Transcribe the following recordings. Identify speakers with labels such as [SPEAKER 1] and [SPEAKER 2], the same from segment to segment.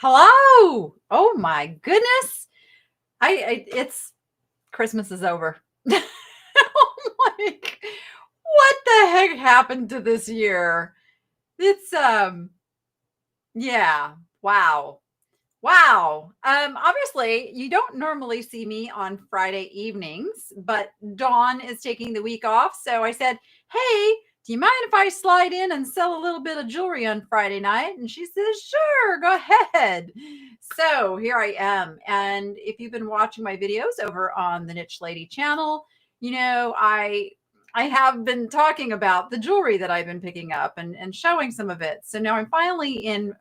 [SPEAKER 1] Hello. Oh my goodness. It's Christmas is over. I'm like, what the heck happened to this year? It's yeah. Wow. Wow. Obviously, you don't normally see me on Friday evenings, but Dawn is taking the week off. So I said, hey, do you mind if I slide in and sell a little bit of jewelry on Friday night? And she says, sure, go ahead. So here I am. And if you've been watching my videos over on the Niche Lady channel, I have been talking about the jewelry that I've been picking up and showing some of it. So now I'm finally in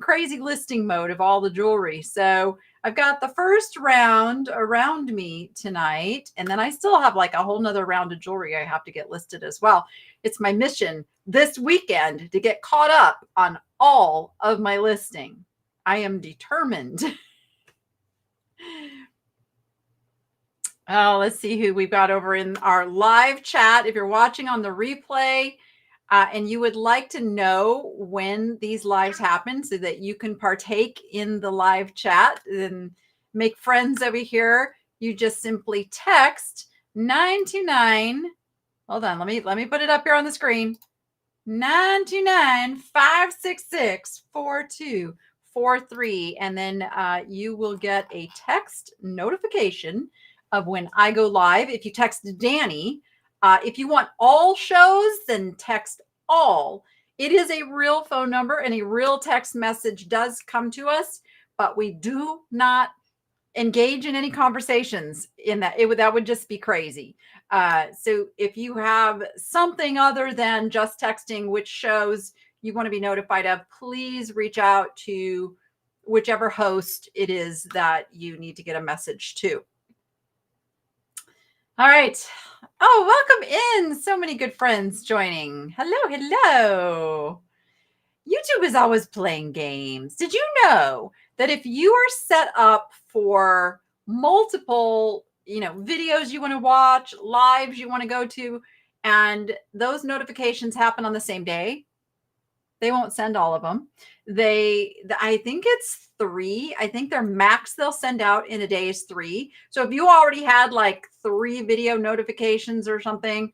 [SPEAKER 1] crazy listing mode of all the jewelry. So I've got the first round around me tonight, and then I still have like a whole nother round of jewelry I have to get listed as well. It's my mission this weekend to get caught up on all of my listing. I am determined. Oh, let's see who we've got over in our live chat. If you're watching on the replay, and you would like to know when these lives happen so that you can partake in the live chat and make friends over here, you just simply text 929. Hold on, let me put it up here on the screen. 929-566-4243. And then you will get a text notification of when I go live. If you text Danni, if you want all shows, then text all. It is a real phone number and a real text message does come to us, but we do not engage in any conversations in that. That would just be crazy. So if you have something other than just texting, which shows you want to be notified of, please reach out to whichever host it is that you need to get a message to. All right. Oh, welcome in. So many good friends joining. Hello. YouTube is always playing games. Did you know that if you are set up for multiple, videos you want to watch, lives you want to go to, and those notifications happen on the same day, they won't send all of them. I think it's 3. I think their max they'll send out in a day is 3. So if you already had like 3 video notifications or something,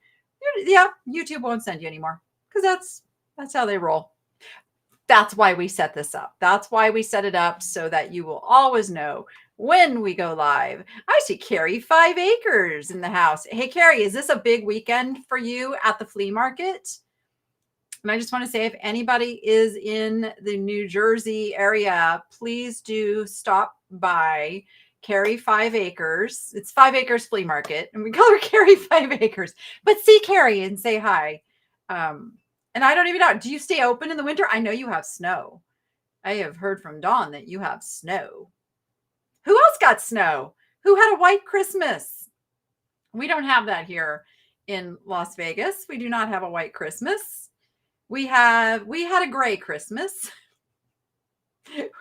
[SPEAKER 1] yeah, YouTube won't send you anymore because that's how they roll. That's why we set this up. That's why we set it up so that you will always know when we go live. I see Carrie 5 Acres in the house. Hey, Carrie, is this a big weekend for you at the flea market? And I just want to say, if anybody is in the New Jersey area, please do stop by Carrie 5 Acres. It's 5 Acres Flea Market, and we call her Carrie 5 Acres. But see Carrie and say hi. And I don't even know. Do you stay open in the winter? I know you have snow. I have heard from Dawn that you have snow. Who else got snow? Who had a white Christmas? We don't have that here in Las Vegas. We do not have a white Christmas. We had a gray Christmas.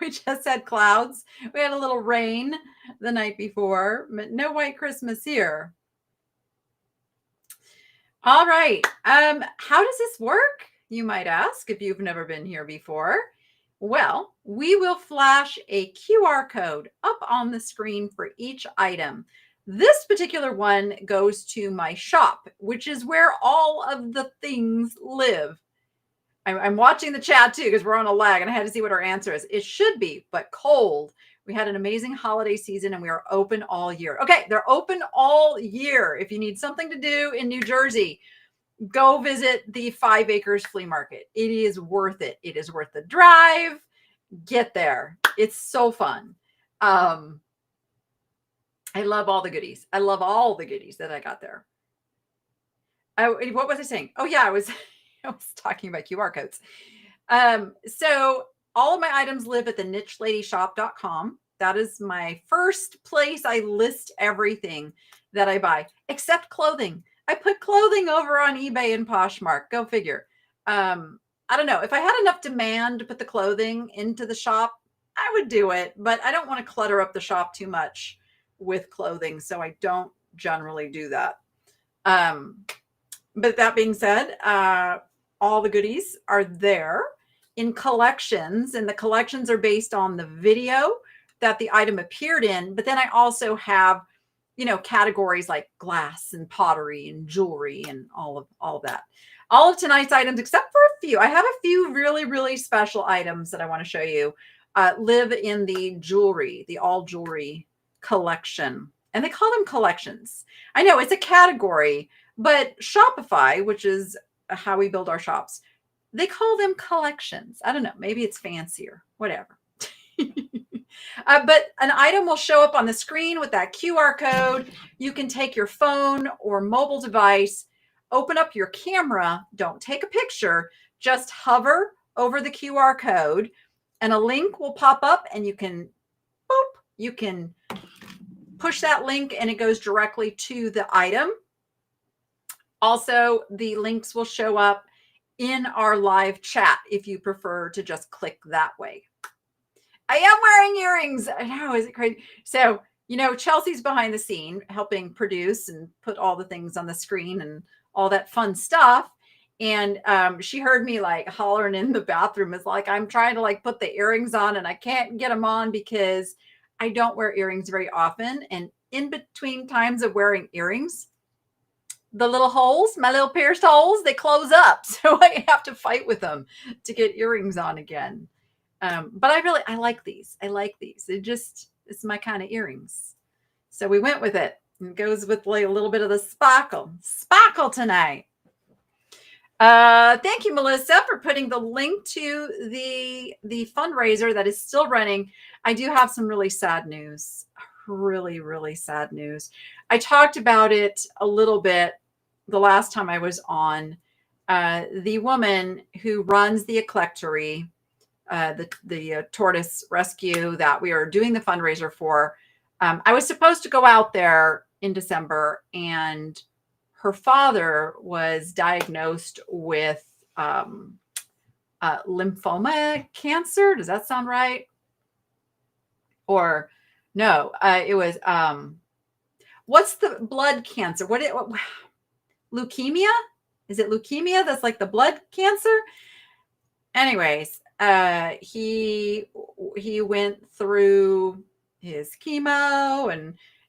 [SPEAKER 1] We just had clouds. We had a little rain the night before, but no white Christmas here. All right. How does this work? You might ask if you've never been here before. Well, we will flash a QR code up on the screen for each item. This particular one goes to my shop, which is where all of the things live. I'm watching the chat too because we're on a lag and I had to see what our answer is. It should be, but cold. We had an amazing holiday season and we are open all year. Okay, they're open all year. If you need something to do in New Jersey, go visit the 5 Acres Flea Market. It is worth it. It is worth the drive. Get there. It's so fun. I love all the goodies. I love all the goodies that I got there. What was I saying? Oh yeah, I was talking about QR codes. So all of my items live at the nicheLadyShop.com. That is my first place I list everything that I buy, except clothing. I put clothing over on eBay and Poshmark. Go figure. I don't know. If I had enough demand to put the clothing into the shop, I would do it, but I don't want to clutter up the shop too much with clothing, so I don't generally do that. But that being said, all the goodies are there. in collections, and the collections are based on the video that the item appeared in. But then I also have, categories like glass and pottery and jewelry and all of that. All of tonight's items, except for a few. I have a few really, really special items that I want to show you, live in the jewelry, the all jewelry collection. And they call them collections. I know it's a category, but Shopify, which is how we build our shops, they call them collections. I don't know. Maybe it's fancier, whatever. But an item will show up on the screen with that QR code. You can take your phone or mobile device, open up your camera. Don't take a picture. Just hover over the QR code and a link will pop up and you can push that link and it goes directly to the item. Also, the links will show up in our live chat if you prefer to just click that way. I am wearing earrings. I know, is it crazy? So, Chelsea's behind the scene helping produce and put all the things on the screen and all that fun stuff. And she heard me like hollering in the bathroom. It's like I'm trying to like put the earrings on and I can't get them on because I don't wear earrings very often. And in between times of wearing earrings, the little holes, my little pierced holes, they close up. So I have to fight with them to get earrings on again. But I like these. I like these. It's my kind of earrings. So we went with it. It goes with like a little bit of the sparkle tonight. Thank you, Melissa, for putting the link to the fundraiser that is still running. I do have some really sad news. Really, really sad news. I talked about it a little bit the last time I was on. The woman who runs the eclectory, the tortoise rescue that we are doing the fundraiser for. I was supposed to go out there in December, and her father was diagnosed with lymphoma cancer. Does that sound right? Or no, it was, what's the blood cancer? What leukemia? Is it leukemia? That's like the blood cancer. Anyways, he went through his chemo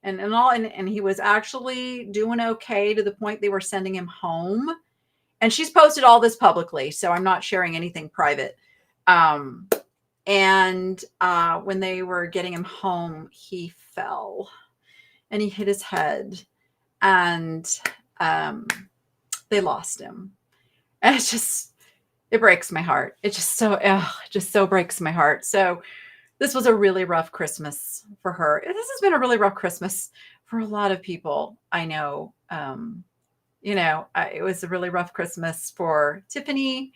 [SPEAKER 1] and all, and he was actually doing okay to the point they were sending him home. And she's posted all this publicly, so I'm not sharing anything private. And when they were getting him home, he fell and he hit his head, and they lost him. And it breaks my heart. It just so breaks my heart. So this was a really rough Christmas for her. This has been a really rough Christmas for a lot of people I know. It was a really rough Christmas for Tiffany.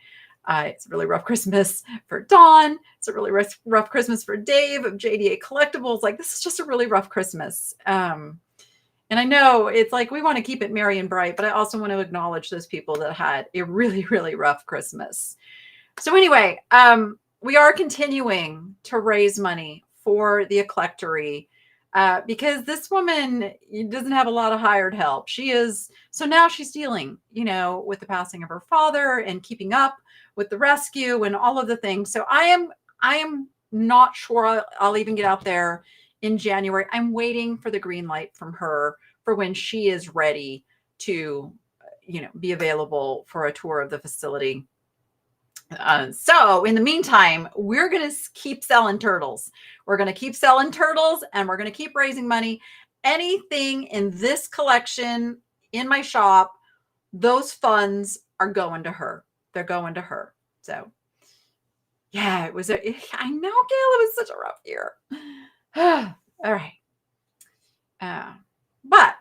[SPEAKER 1] It's a really rough Christmas for Dawn. It's a really rough Christmas for Dave of JDA Collectibles. Like, this is just a really rough Christmas. And I know it's like we want to keep it merry and bright, but I also want to acknowledge those people that had a really, really rough Christmas. So anyway, we are continuing to raise money for the eclectory because this woman doesn't have a lot of hired help. So now she's dealing, with the passing of her father and keeping up with the rescue and all of the things. So I am not sure I'll even get out there in January. I'm waiting for the green light from her for when she is ready to, be available for a tour of the facility. So in the meantime, we're going to keep selling turtles. We're going to keep selling turtles and we're going to keep raising money. Anything in this collection in my shop, those funds are going to her. They're going to her. So yeah, I know, Gail, it was such a rough year. All right. But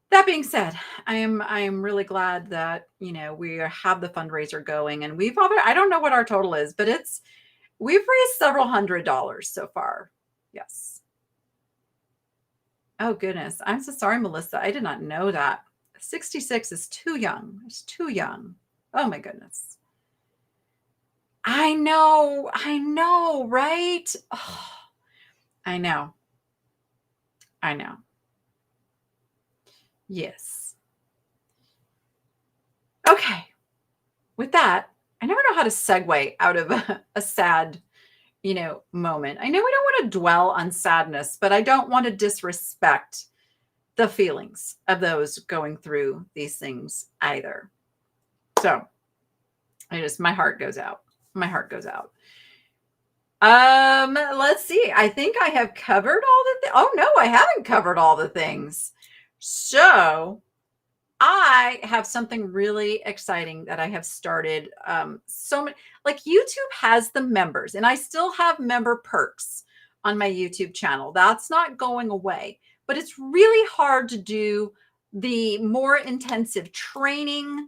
[SPEAKER 1] that being said, I am really glad that, we have the fundraiser going, and I don't know what our total is, but we've raised several $100s so far. Yes. Oh goodness. I'm so sorry, Melissa. I did not know that. 66 is too young. It's too young. Oh my goodness. I know, right? Oh, I know. Yes. Okay. With that, I never know how to segue out of a sad, moment. I know we don't want to dwell on sadness, but I don't want to disrespect the feelings of those going through these things either. So my heart goes out. My heart goes out. Let's see. I think I have covered all the things. Oh no, I haven't covered all the things. So I have something really exciting that I have started. So many, like YouTube has the members, and I still have member perks on my YouTube channel. That's not going away, but it's really hard to do the more intensive training,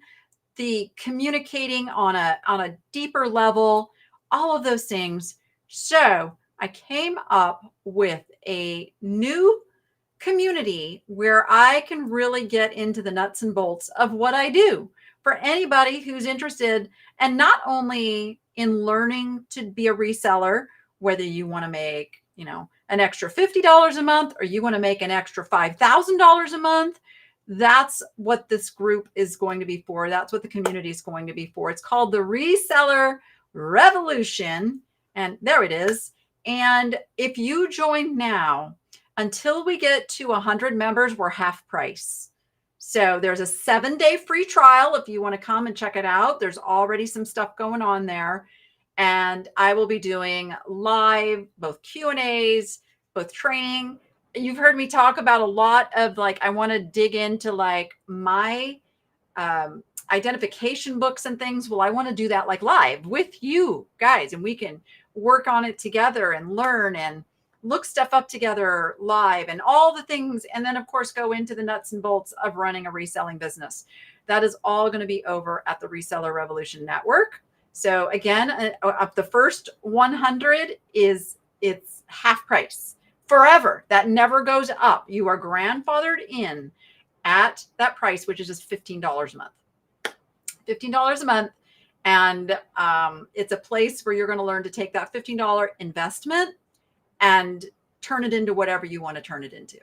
[SPEAKER 1] the communicating on a deeper level, all of those things. So I came up with a new community where I can really get into the nuts and bolts of what I do for anybody who's interested, and not only in learning to be a reseller, whether you want to make, an extra $50 a month or you want to make an extra $5,000 a month. That's what this group is going to be for. That's what the community is going to be for. It's called the Reseller Revolution. And there it is. And if you join now, until we get to 100 members, we're half price. So there's a 7-day free trial if you want to come and check it out. There's already some stuff going on there. And I will be doing live, both Q&As, both training. You've heard me talk about a lot of I want to dig into my identification books and things. Well, I want to do that live with you guys, and we can work on it together and learn and look stuff up together live and all the things. And then of course, go into the nuts and bolts of running a reselling business. That is all going to be over at the Reseller Revolution Network. So again, up the first 100 it's half price forever. That never goes up. You are grandfathered in at that price, which is just $15 a month. $15 a month. And it's a place where you're going to learn to take that $15 investment and turn it into whatever you want to turn it into,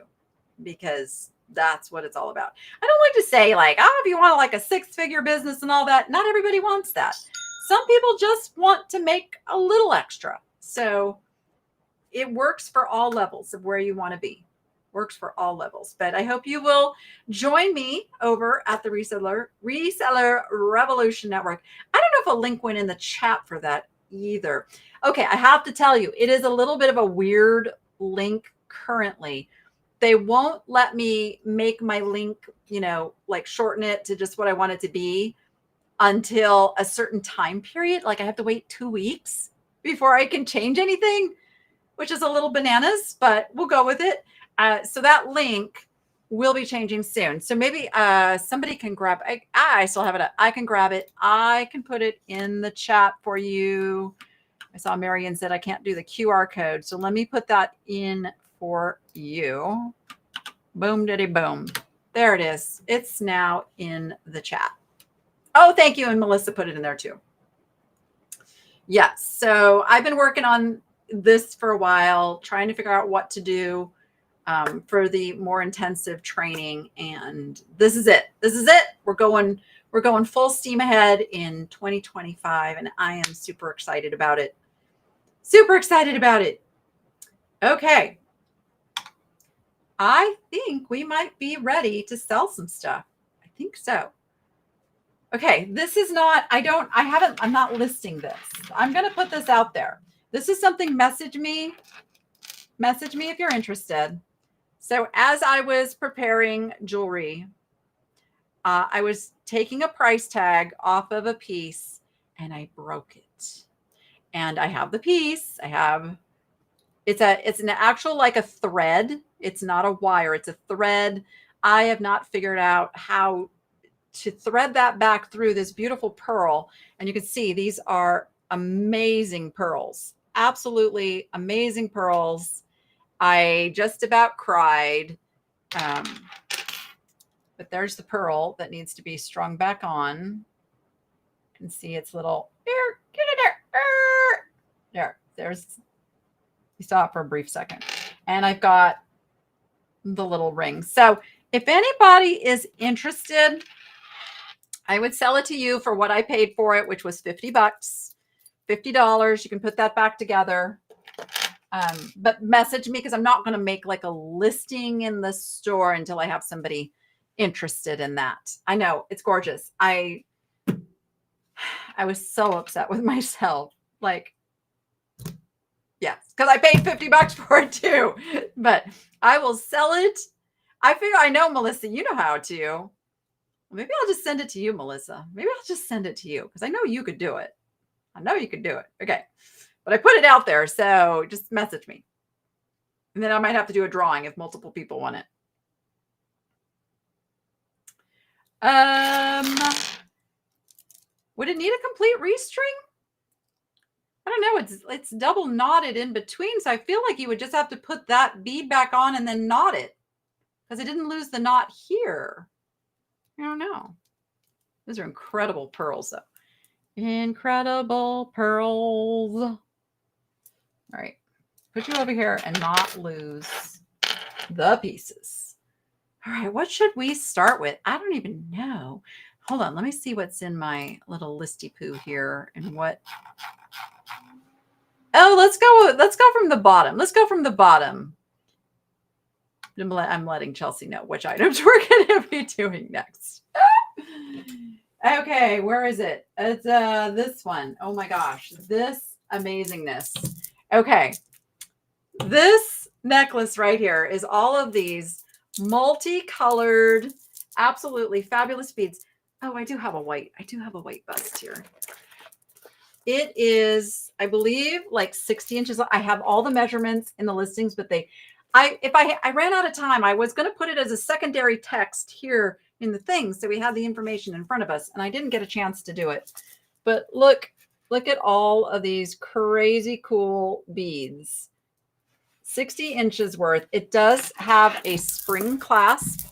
[SPEAKER 1] because that's what it's all about. I don't like to say if you want a 6-figure business and all that. Not everybody wants that. Some people just want to make a little extra. So it works for all levels of where you want to be. Works for all levels. But I hope you will join me over at the Reseller Revolution Network. I don't know if a link went in the chat for that either. Okay, I have to tell you, it is a little bit of a weird link currently. They won't let me make my link, shorten it to just what I want it to be until a certain time period. I have to wait 2 weeks before I can change anything, which is a little bananas, but we'll go with it. So that link will be changing soon. So maybe somebody can grab, I still have it. I can grab it. I can put it in the chat for you. I saw Marion said I can't do the QR code. So let me put that in for you. Boom, diddy, boom. There it is. It's now in the chat. Oh, thank you. And Melissa put it in there too. Yes. So I've been working on this for a while, trying to figure out what to do for the more intensive training. And this is it. This is it. We're going full steam ahead in 2025. And I am super excited about it. Super excited about it. Okay. I think we might be ready to sell some stuff. I think so. Okay. This is not, I'm not listing this. I'm going to put this out there. This is something, message me if you're interested. So as I was preparing jewelry, I was taking a price tag off of a piece and I broke it. And I have the piece. It's an actual a thread. It's not a wire. It's a thread. I have not figured out how to thread that back through this beautiful pearl. And you can see these are amazing pearls. Absolutely amazing pearls. I just about cried. But there's the pearl that needs to be strung back on. You can see its little, get it there. There's, you saw it for a brief second. And I've got the little ring. So if anybody is interested, I would sell it to you for what I paid for it, which was $50, $50. You can put that back together. But message me, because I'm not going to make like a listing in the store until I have somebody interested in that. I know it's gorgeous. I was so upset with myself. Like, yes, because I paid $50 for it too, but I will sell it. I figure, I know, Melissa, you know how to. Maybe I'll just send it to you, Melissa. Maybe I'll just send it to you because I know you could do it. I know you could do it. Okay. But I put it out there, so just message me. And then I might have to do a drawing if multiple people want it. Would it need a complete restring? I don't know. It's double knotted in between, so I feel like you would just have to put that bead back on and then knot it, because it didn't lose the knot here. I don't know. Those are incredible pearls, though. Incredible pearls. All right. Put you over here and not lose the pieces. All right. What should we start with? I don't even know. Hold on. Let me see what's in my little listy poo here and what. Oh, let's go from the bottom. Let's go from the bottom. I'm letting Chelsea know which items we're going to be doing next. Okay, where is it? It's this one. Oh my gosh, this amazingness. Okay, this necklace right here is all of these multicolored, absolutely fabulous beads. Oh, I do have a white bust here. It is, I believe, like 60 inches. I have all the measurements in the listings, but I ran out of time. I was going to put it as a secondary text here in the thing, so we had the information in front of us, and I didn't get a chance to do it. But look at all of these crazy cool beads. 60 inches worth. It does have a spring clasp,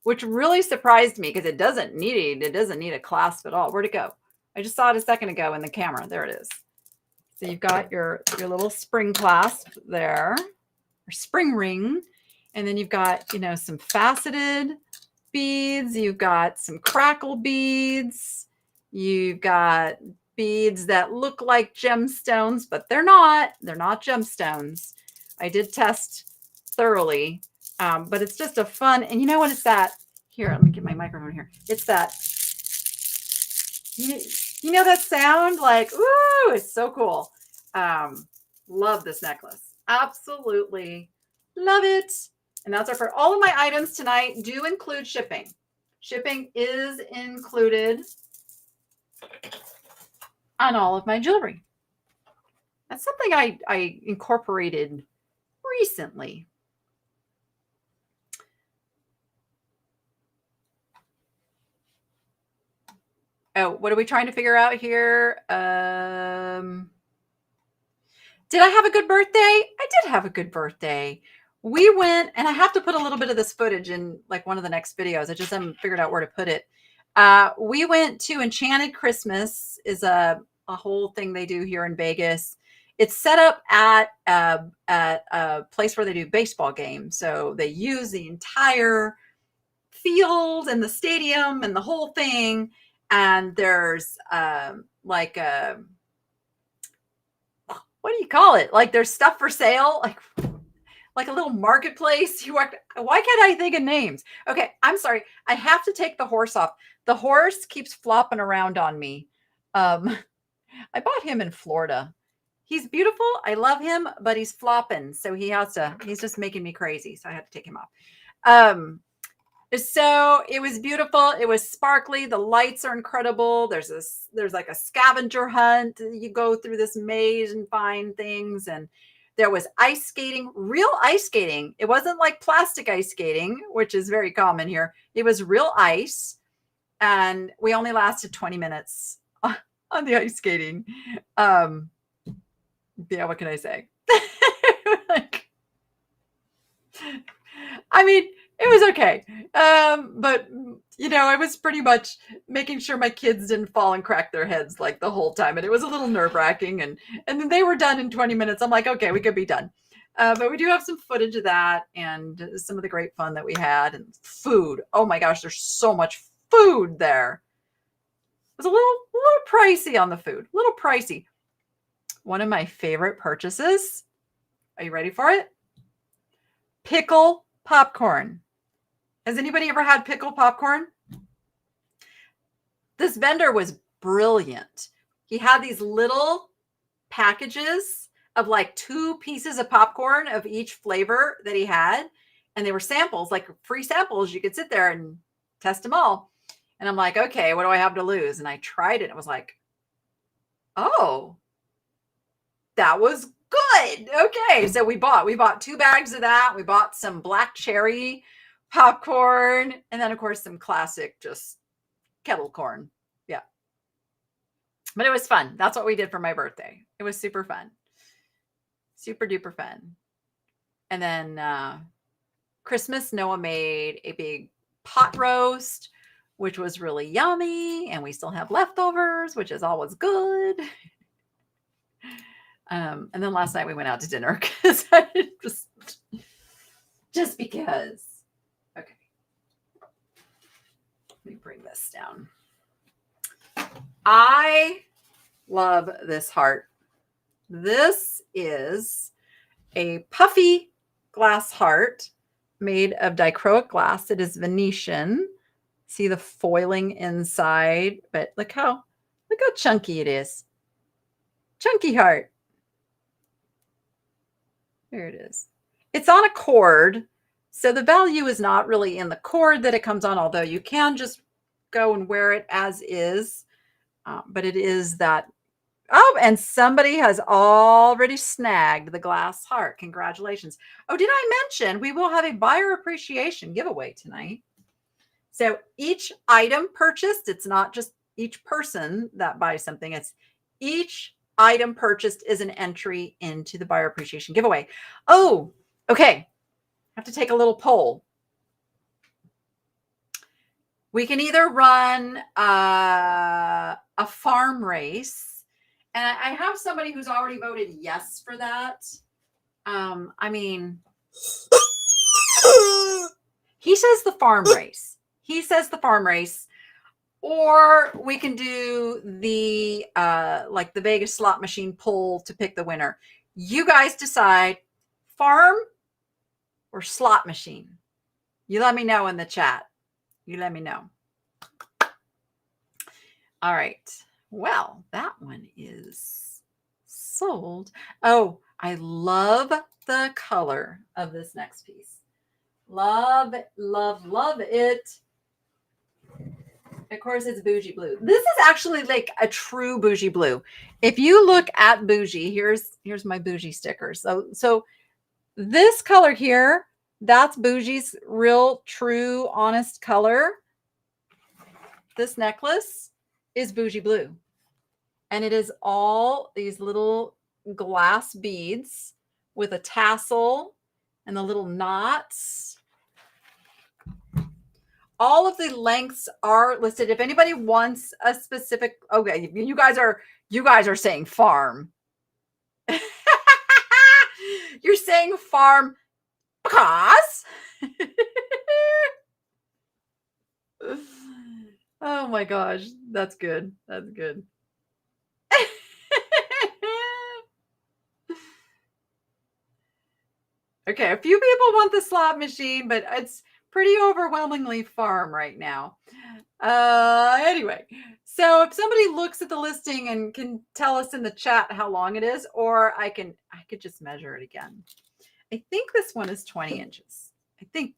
[SPEAKER 1] which really surprised me because it doesn't need a clasp at all. Where'd it go? I just saw it a second ago in the camera. There it is. So you've got your little spring clasp there, or spring ring. And then you've got, some faceted beads. You've got some crackle beads. You've got beads that look like gemstones, but they're not. They're not gemstones. I did test thoroughly, but it's just a fun. And you know what? It's that. Here, let me get my microphone here. It's that. You know that sound? Like, ooh, it's so cool. Love this necklace. Absolutely love it. And that's our, for all of my items tonight do include shipping. Shipping is included on all of my jewelry. That's something I incorporated recently. Oh, what are we trying to figure out here? Did I have a good birthday? I did have a good birthday. We went, and I have to put a little bit of this footage in like one of the next videos. I just haven't figured out where to put it. We went to Enchanted Christmas, is a whole thing they do here in Vegas. It's set up at a place where they do baseball games. So they use the entire field and the stadium and the whole thing. And there's like a, what do you call it? Like there's stuff for sale, like a little marketplace. Why can't I think of names? Okay, I'm sorry. I have to take the horse off. The horse keeps flopping around on me. I bought him in Florida. He's beautiful. I love him, but he's flopping. So he's just making me crazy. So I had to take him off. So it was beautiful. It was sparkly. The lights are incredible. There's like a scavenger hunt. You go through this maze and find things. And there was ice skating, real ice skating. It wasn't like plastic ice skating, which is very common here. It was real ice. And we only lasted 20 minutes on the ice skating. Yeah, what can I say? I mean, it was okay. But I was pretty much making sure my kids didn't fall and crack their heads like the whole time. And it was a little nerve-wracking. And then they were done in 20 minutes. I'm like, okay, we could be done. But we do have some footage of that and some of the great fun that we had, and food. Oh my gosh, there's so much food there. It was a little pricey on the food, a little pricey. One of my favorite purchases. Are you ready for it? Pickle popcorn. Has anybody ever had pickle popcorn? This vendor was brilliant. He had these little packages of like 2 pieces of popcorn of each flavor that he had. And they were samples, like free samples. You could sit there and test them all. And I'm like, okay, what do I have to lose? And I tried it. And I was like, oh, that was good. Okay. So we bought 2 bags of that. We bought some black cherry popcorn. And then of course some classic, just kettle corn. Yeah. But it was fun. That's what we did for my birthday. It was super fun. Super duper fun. And then Christmas, Noah made a big pot roast, which was really yummy. And we still have leftovers, which is always good. And then last night we went out to dinner because I just because. Okay. Let me bring this down. I love this heart. This is a puffy glass heart made of dichroic glass. It is Venetian. See the foiling inside, but look how chunky it is. Chunky heart. There it is. It's on a cord, so the value is not really in the cord that it comes on, although you can just go and wear it as is. But it is that. Oh, and somebody has already snagged the glass heart. Congratulations. Oh, did I mention we will have a buyer appreciation giveaway tonight? So each item purchased, it's not just each person that buys something. It's each item purchased is an entry into the buyer appreciation giveaway. Oh, okay. I have to take a little poll. We can either run a farm race. And I have somebody who's already voted yes for that. I mean, he says the farm race. He says the farm race. Or we can do the like the Vegas slot machine poll to pick the winner. You guys decide, farm or slot machine. You let me know in the chat. You let me know. All right. Well, that one is sold. Oh, I love the color of this next piece. Love, love, love it. Of course, it's bougie blue. This is actually like a true bougie blue. If you look at bougie, here's my bougie sticker. So this color here, that's bougie's real, true, honest color. This necklace is bougie blue. And it is all these little glass beads with a tassel and the little knots. All of the lengths are listed. If anybody wants a specific, okay, you guys are saying farm. You're saying farm because. Oh my gosh, that's good. That's good. Okay, a few people want the slot machine, but it's pretty overwhelmingly farm right now. Anyway, so if somebody looks at the listing and can tell us in the chat how long it is, or I could just measure it again. I think this one is 20 inches. I think.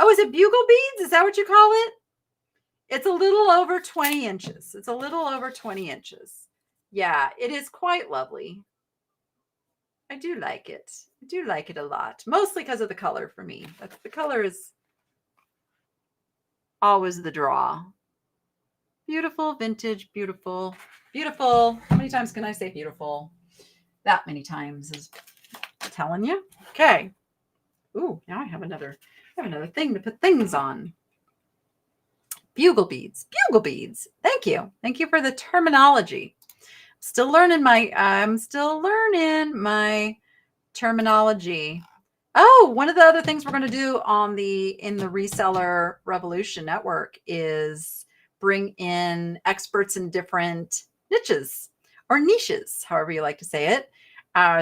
[SPEAKER 1] Oh, is it bugle beads? Is that what you call it? It's a little over 20 inches. It's a little over 20 inches. Yeah, it is quite lovely. I do like it. I do like it a lot, mostly because of the color for me. The color is always the draw. Beautiful, vintage, beautiful, beautiful. How many times can I say beautiful? That many times is telling you. Okay. Ooh, now I have another thing to put things on. Bugle beads. Bugle beads. Thank you. Thank you for the terminology. I'm still learning my terminology. Oh, one of the other things we're going to do in the Reseller Revolution Network is bring in experts in different niches or niches, however you like to say it.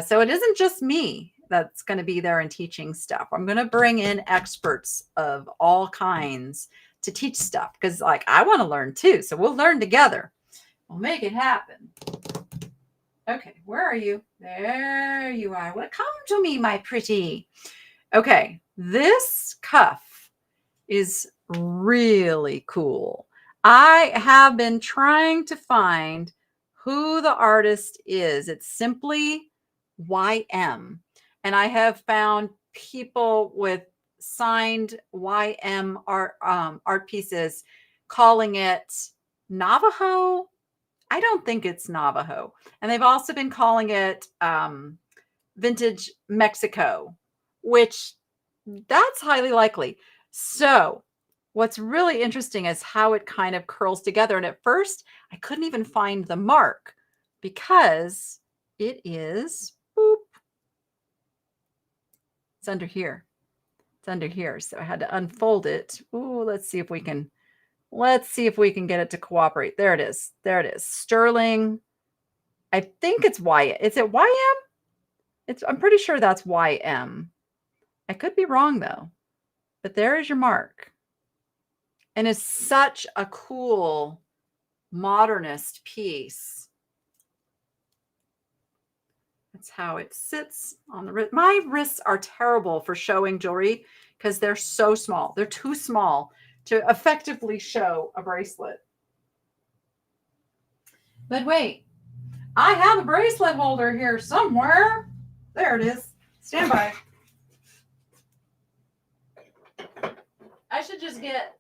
[SPEAKER 1] So it isn't just me that's going to be there and teaching stuff. I'm going to bring in experts of all kinds to teach stuff because, like, I want to learn too. So we'll learn together. We'll make it happen. Okay, where are you? There you are. Well, come to me, my pretty. Okay, this cuff is really cool. I have been trying to find who the artist is. It's simply YM. And I have found people with signed YM art pieces calling it Navajo. I don't think it's Navajo. And they've also been calling it Vintage Mexico, which that's highly likely. So what's really interesting is how it kind of curls together. And at first, I couldn't even find the mark because it is, boop, it's under here. It's under here. So I had to unfold it. Ooh, let's see if we can get it to cooperate. There it is. There it is. Sterling. I think it's Y. Is it YM? I'm pretty sure that's YM. I could be wrong though, but there is your mark. And it's such a cool modernist piece. That's how it sits on the wrist. My wrists are terrible for showing jewelry because they're so small. They're too small to effectively show a bracelet. But wait, I have a bracelet holder here somewhere. There it is. Stand by. I should just get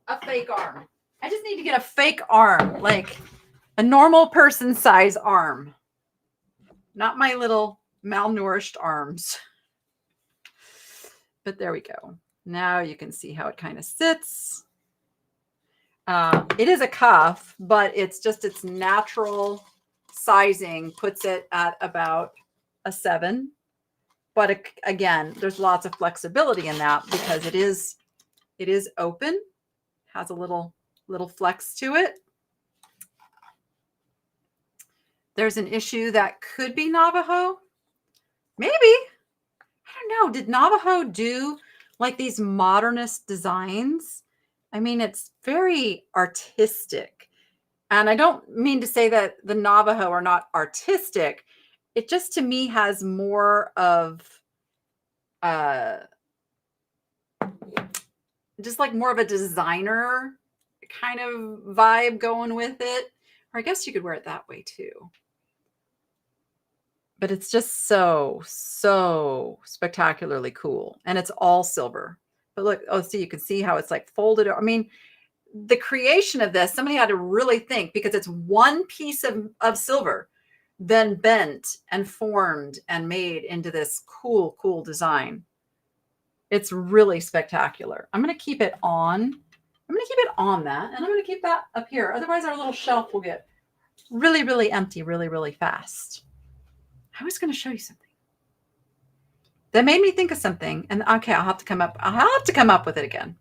[SPEAKER 1] a fake arm. I just need to get a fake arm, like a normal person size arm, not my little malnourished arms. But there we go. Now you can see how it kind of sits. It is a cuff, but it's just its natural sizing puts it at about a 7. But again, there's lots of flexibility in that because it is open, has a little flex to it. There's an issue that could be Navajo. Maybe. I don't know. Did Navajo do like these modernist designs? I mean, it's very artistic. And I don't mean to say that the Navajo are not artistic. It just to me has more of just like more of a designer kind of vibe going with it. Or I guess you could wear it that way too. But it's just so spectacularly cool. And it's all silver. But look, oh, see, you can see how it's like folded. I mean, the creation of this, somebody had to really think because it's one piece of silver, then bent and formed and made into this cool design. It's really spectacular. I'm going to keep it on. I'm going to keep it on that, and I'm going to keep that up here. Otherwise, our little shelf will get really empty really fast. I was going to show you something that made me think of something, and okay, I'll have to come up with it again.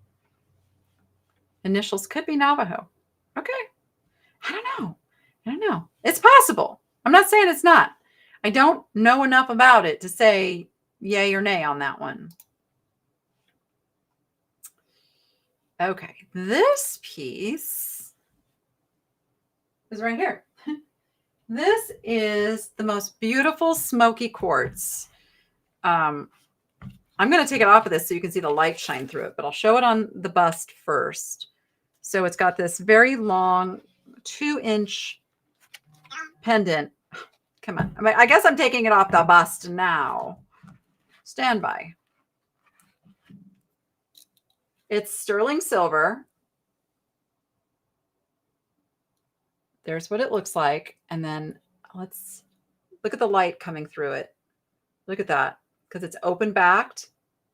[SPEAKER 1] Initials could be Navajo. Okay. I don't know. It's possible. I'm not saying it's not. I don't know enough about it to say yay or nay on that one. Okay. This piece is right here. This is the most beautiful smoky quartz. I'm going to take it off of this so you can see the light shine through it, but I'll show it on the bust first. So it's got this very long 2-inch pendant. Come on. I guess I'm taking it off the bust now. Stand by. It's sterling silver. There's what it looks like. And then let's look at the light coming through it. Look at that. Because it's open backed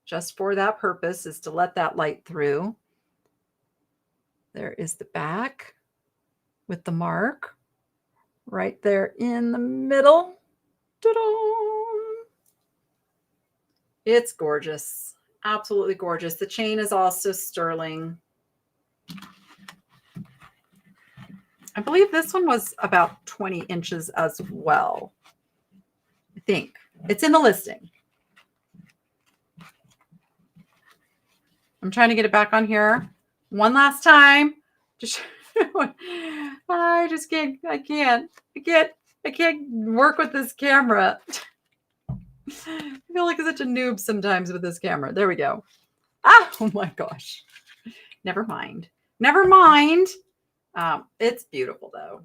[SPEAKER 1] just for that purpose, is to let that light through. There is the back with the mark right there in the middle. Ta-da! It's gorgeous. Absolutely gorgeous. The chain is also sterling. I believe this one was about 20 inches as well. I think it's in the listing. I'm trying to get it back on here one last time. I just can't. I can't work with this camera. I feel like such a noob sometimes with this camera. There we go. Oh my gosh. Never mind. Never mind. It's beautiful though.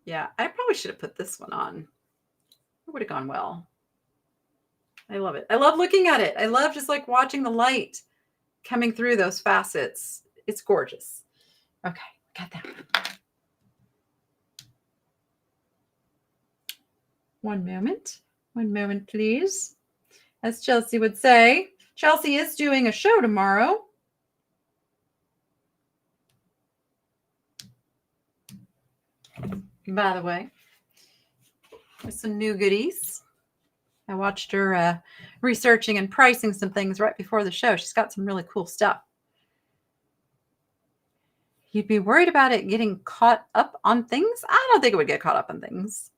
[SPEAKER 1] Yeah, I probably should have put this one on. It would have gone well. I love it. I love looking at it. I love just like watching the light coming through those facets. It's gorgeous. Okay, got that one. One moment, please. As Chelsea would say, Chelsea is doing a show tomorrow. By the way, with some new goodies. I watched her researching and pricing some things right before the show. She's got some really cool stuff. You'd be worried about it getting caught up on things? I don't think it would get caught up on things.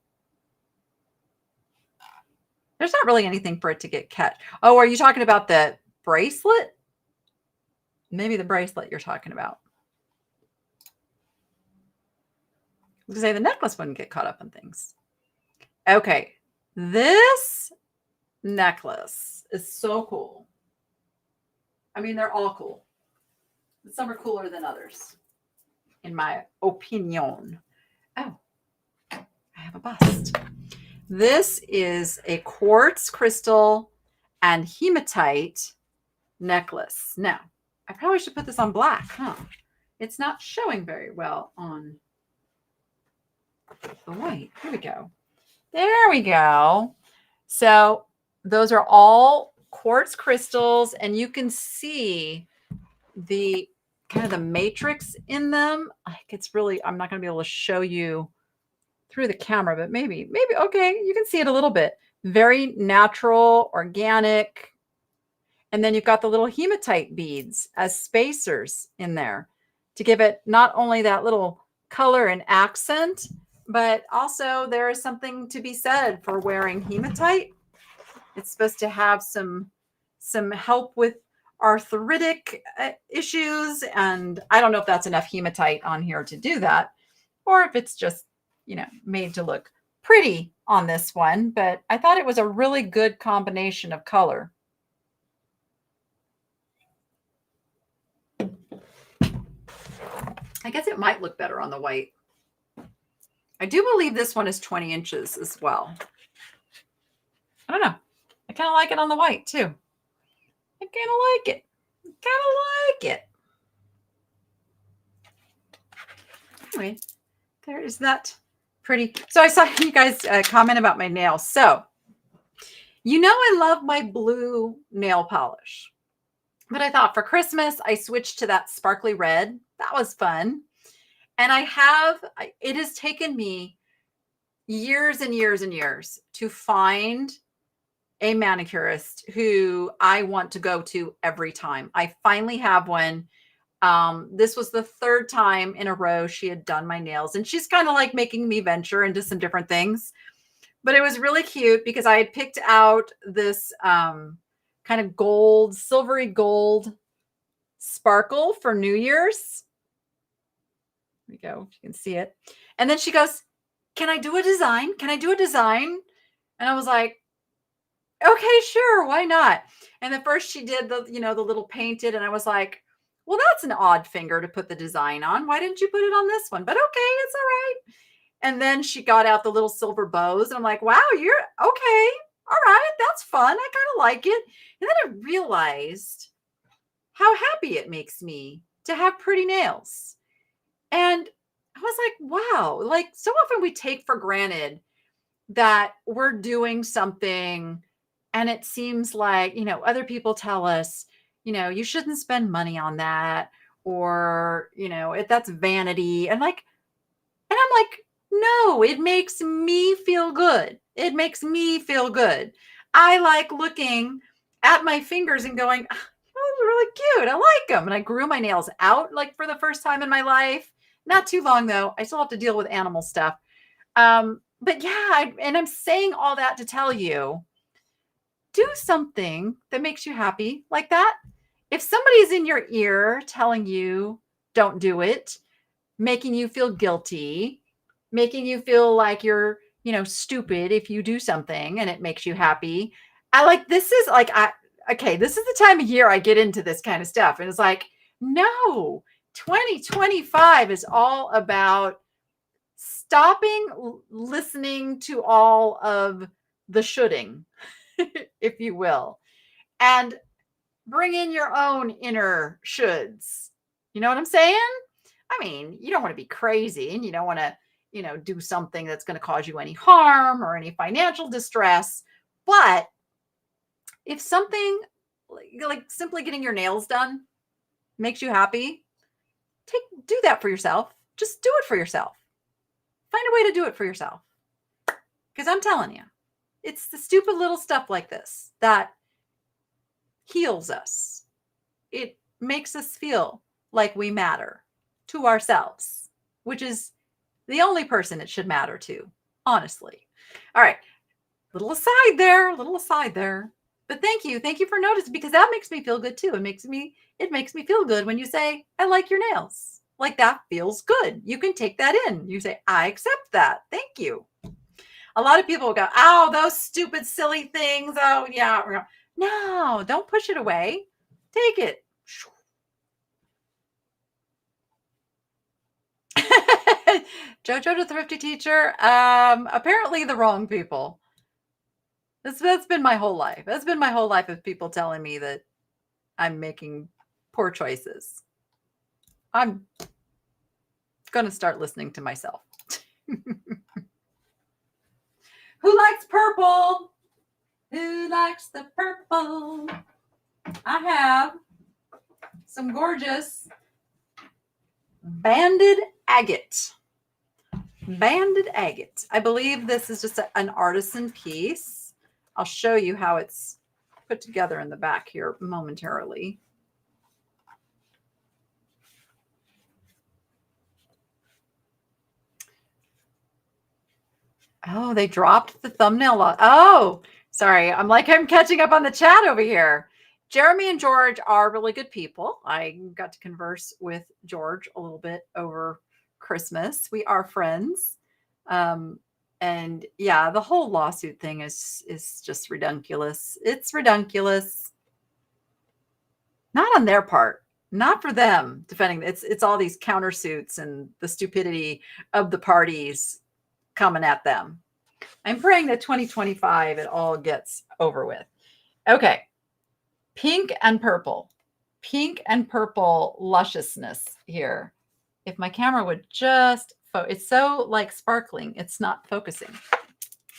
[SPEAKER 1] There's not really anything for it to get cut. Oh, are you talking about the bracelet? Maybe the bracelet you're talking about. I was going to say the necklace wouldn't get caught up in things. Okay. This necklace is so cool. I mean, they're all cool. But some are cooler than others, in my opinion. Oh, I have a bust. This is a quartz crystal and hematite necklace. Now, I probably should put this on black, huh? It's not showing very well on the white. Here we go. There we go. So those are all quartz crystals, and you can see the kind of the matrix in them. Like it's really, I'm not going to be able to show you through the camera, but maybe, okay, you can see it a little bit. Very natural, organic. And then you've got the little hematite beads as spacers in there to give it not only that little color and accent, but also there is something to be said for wearing hematite. It's supposed to have some help with arthritic issues. And I don't know if that's enough hematite on here to do that, or if it's just, made to look pretty on this one. But I thought it was a really good combination of color. I guess it might look better on the white. I do believe this one is 20 inches as well. I don't know. I kind of like it on the white too. I kind of like it. Anyway, there is that pretty. So I saw you guys comment about my nails. So, I love my blue nail polish. But I thought for Christmas, I switched to that sparkly red. That was fun. And it has taken me years and years and years to find a manicurist who I want to go to every time. I finally have one. This was the third time in a row she had done my nails, and she's kind of like making me venture into some different things. But it was really cute because I had picked out this kind of gold, silvery gold sparkle for New Year's. There we go. You can see it. And then she goes, "Can I do a design? Can I do a design?" And I was like, "Okay, sure. Why not?" And then first she did the little painted, and I was like, "Well, that's an odd finger to put the design on. Why didn't you put it on this one?" But okay, it's all right. And then she got out the little silver bows, and I'm like, "Wow, you're okay. All right, that's fun. I kind of like it." And then I realized how happy it makes me to have pretty nails. And I was like, wow, like so often we take for granted that we're doing something, and it seems like, other people tell us, you shouldn't spend money on that, or, if that's vanity. And I'm like, no, it makes me feel good It makes me feel good. I like looking at my fingers and going, oh, those are really cute. I like them. And I grew my nails out like for the first time in my life. Not too long though. I still have to deal with animal stuff. But yeah, and I'm saying all that to tell you, do something that makes you happy like that. If somebody's in your ear telling you don't do it, making you feel guilty, making you feel like you're, stupid if you do something and it makes you happy. This is like, okay, this is the time of year I get into this kind of stuff. And it's like, no, 2025 is all about stopping listening to all of the shoulding, if you will, and bring in your own inner shoulds. You know what I'm saying? I mean, you don't want to be crazy and you don't want to, do something that's going to cause you any harm or any financial distress. But if something like simply getting your nails done makes you happy, do that for yourself. Just do it for yourself. Find a way to do it for yourself. Because I'm telling you, it's the stupid little stuff like this that heals us. It makes us feel like we matter to ourselves, which is the only person it should matter to, honestly. All right. Little aside there. But thank you. Thank you for noticing, because that makes me feel good too. It makes me feel good when you say, I like your nails. Like, that feels good. You can take that in. You say, I accept that. Thank you. A lot of people will go, oh, those stupid, silly things. Oh, yeah. No, don't push it away. Take it. Jojo the Thrifty Teacher. Apparently the wrong people. That's been my whole life. That's been my whole life of people telling me that I'm making poor choices. I'm going to start listening to myself. Who likes purple? Who likes the purple? I have some gorgeous banded agate. Banded agate. I believe this is just an artisan piece. I'll show you how it's put together in the back here momentarily. Oh, they dropped the thumbnail. Oh, sorry. I'm catching up on the chat over here. Jeremy and George are really good people. I got to converse with George a little bit over Christmas. We are friends. And yeah, the whole lawsuit thing is just ridiculous. It's ridiculous. Not on their part, not for them defending. It's all these countersuits and the stupidity of the parties coming at them. I'm praying that 2025 it all gets over with. Okay. Pink and purple lusciousness here. If my camera would just it's so like sparkling, it's not focusing.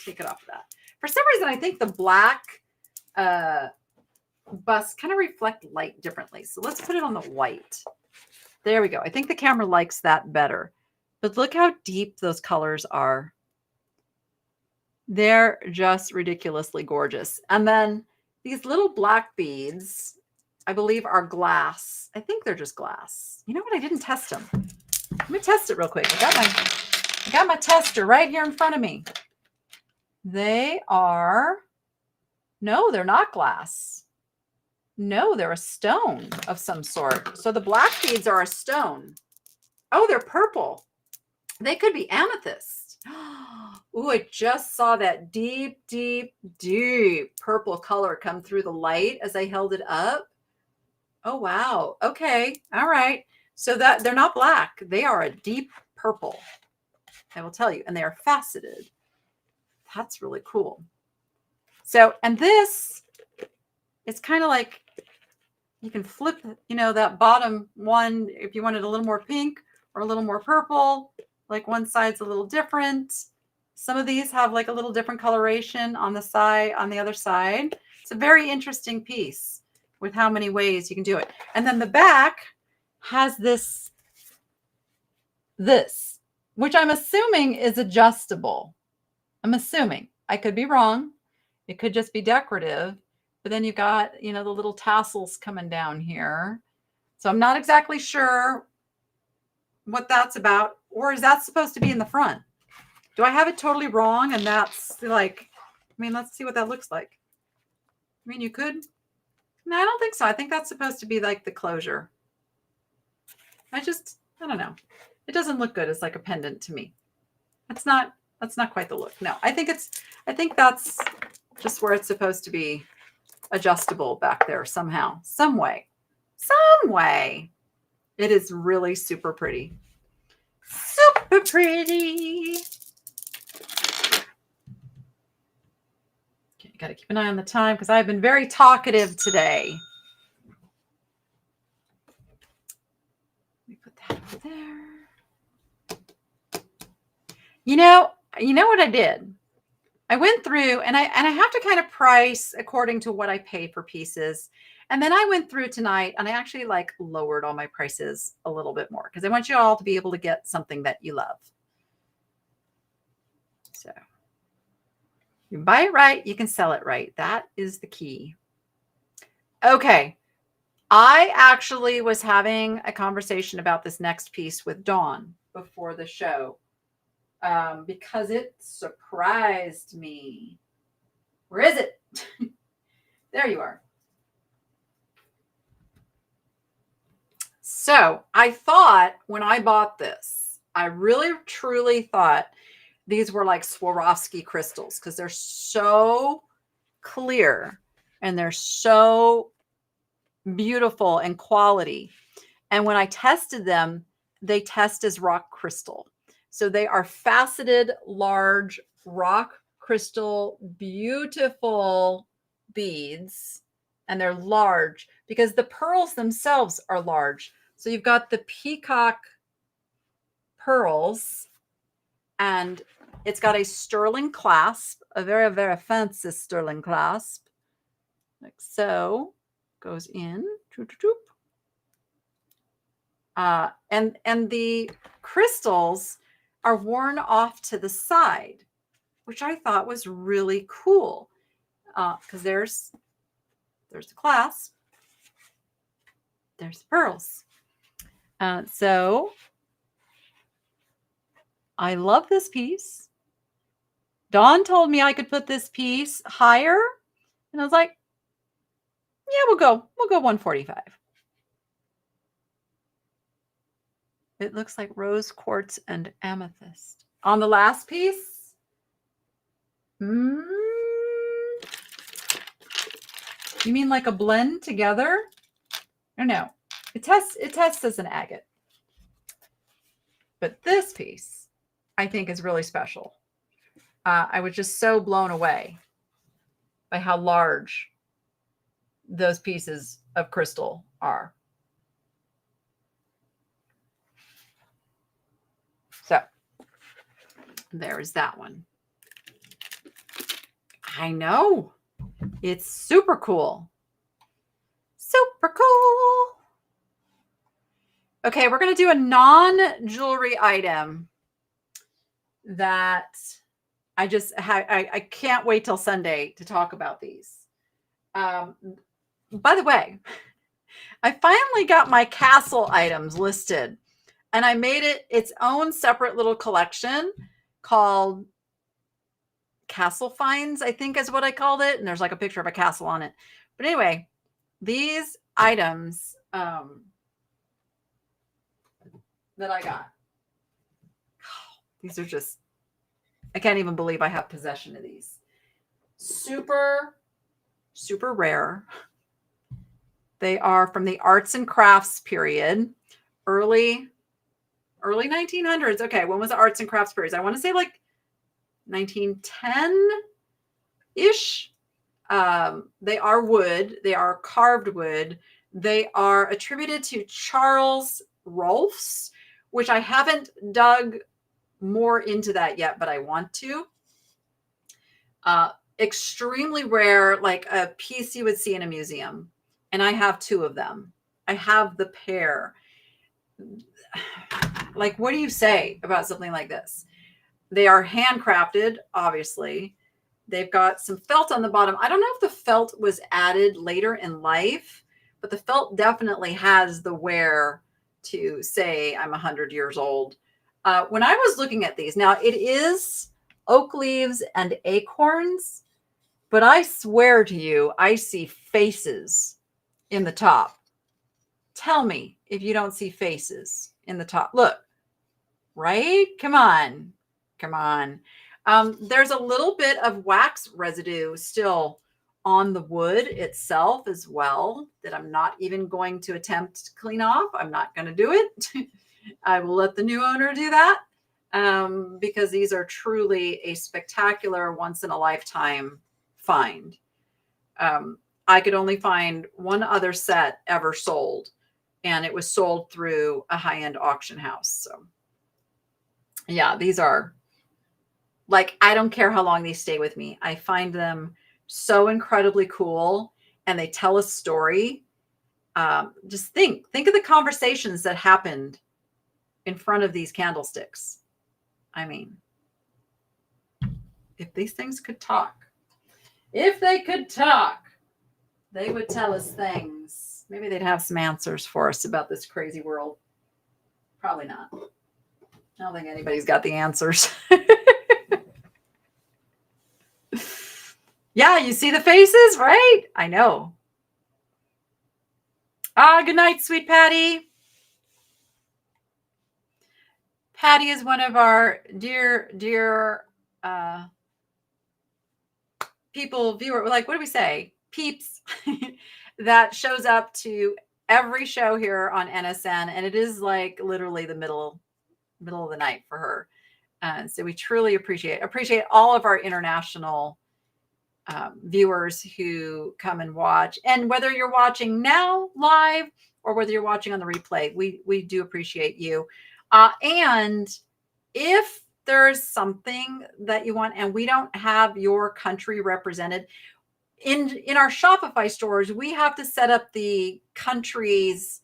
[SPEAKER 1] Take it off of that. For some reason, I think the black busts kind of reflect light differently. So let's put it on the white. There we go. I think the camera likes that better. But look how deep those colors are. They're just ridiculously gorgeous. And then these little black beads, I believe, are glass. I think they're just glass. You know what? I didn't test them. Let me test it real quick. I got my tester right here in front of me. They are, no, they're not glass. No, they're a stone of some sort. So the black beads are a stone. Oh, they're purple. They could be amethyst. Oh, I just saw that deep, deep, deep purple color come through the light as I held it up. Oh, wow. Okay. All right. So that they're not black. They are a deep purple. I will tell you. And they are faceted. That's really cool. So, and this, it's kind of like you can flip, that bottom one if you wanted a little more pink or a little more purple. Like one side's a little different. Some of these have like a little different coloration on the side, on the other side. It's a very interesting piece with how many ways you can do it. And then the back has this, which I'm assuming is adjustable. I'm assuming. I could be wrong. It could just be decorative. But then you've got, the little tassels coming down here. So I'm not exactly sure what that's about. Or is that supposed to be in the front? Do I have it totally wrong? And that's like, let's see what that looks like. You could. No, I don't think so. I think that's supposed to be like the closure. I don't know. It doesn't look good as like a pendant to me. That's not quite the look. No, I think that's just where it's supposed to be adjustable back there somehow, some way. It is really super pretty. Super pretty. Okay, got to keep an eye on the time because I've been very talkative today. Let me put that over there. You know what I did? I went through and I have to kind of price according to what I pay for pieces. And then I went through tonight and I actually like lowered all my prices a little bit more because I want you all to be able to get something that you love. So you buy it right, you can sell it right. That is the key. Okay. I actually was having a conversation about this next piece with Dawn before the show. Because it surprised me. Where is it? There you are. So I thought when I bought this, I really truly thought these were like Swarovski crystals because they're so clear and they're so beautiful and quality. And when I tested them, they test as rock crystal. So they are faceted, large rock crystal, beautiful beads, and they're large because the pearls themselves are large. So you've got the peacock pearls, and it's got a sterling clasp, a very, very fancy sterling clasp, like so. Goes in. And the crystals are worn off to the side, which I thought was really cool because there's the clasp, there's the pearls. So I love this piece. Dawn told me I could put this piece higher, and I was like, yeah, we'll go 145. It looks like rose quartz and amethyst. On the last piece, you mean like a blend together? No. It tests as an agate. But this piece, I think, is really special. I was just so blown away by how large those pieces of crystal are. So there's that one. I know. It's super cool. Super cool. Okay, we're going to do a non-jewelry item that I can't wait till Sunday to talk about these. By the way, I finally got my castle items listed, and I made it its own separate little collection called Castle Finds, I think is what I called it. And there's like a picture of a castle on it. But anyway, these items that I got, these are just, I can't even believe I have possession of these. Super, super rare. They are from the arts and crafts period, early 1900s. Okay, when was the arts and crafts period? I want to say like 1910-ish. They are wood. They are carved wood. They are attributed to Charles Rolfs, which I haven't dug more into that yet, but I want to. Extremely rare, like a piece you would see in a museum. And I have two of them. I have the pair. Like, what do you say about something like this? They are handcrafted, obviously. They've got some felt on the bottom. I don't know if the felt was added later in life, but the felt definitely has the wear to say I'm 100 years old. When I was looking at these, now it is oak leaves and acorns, but I swear to you, I see faces in the top. Tell me if you don't see faces in the top. Look, right? Come on. Come on. There's a little bit of wax residue still on the wood itself as well that I'm not even going to attempt to clean off. I'm not going to do it. I will let the new owner do that because these are truly a spectacular once in a lifetime find. I could only find one other set ever sold, and it was sold through a high-end auction house. So yeah, these are like, I don't care how long these stay with me. I find them so incredibly cool, and they tell a story. Just think of the conversations that happened in front of these candlesticks. I mean, if these things could talk, if they could talk, they would tell us things. Maybe they'd have some answers for us about this crazy world. Probably not. I don't think anybody's got the answers. Yeah, you see the faces, right? I know. Good night, sweet Patty. Patty is one of our dear people, viewer, like, what do we say? Peeps that shows up to every show here on NSN. And it is like literally the middle of the night for her. So we truly appreciate all of our international viewers who come and watch. And whether you're watching now live or whether you're watching on the replay, we do appreciate you. And if there's something that you want and we don't have your country represented in our Shopify stores, we have to set up the country's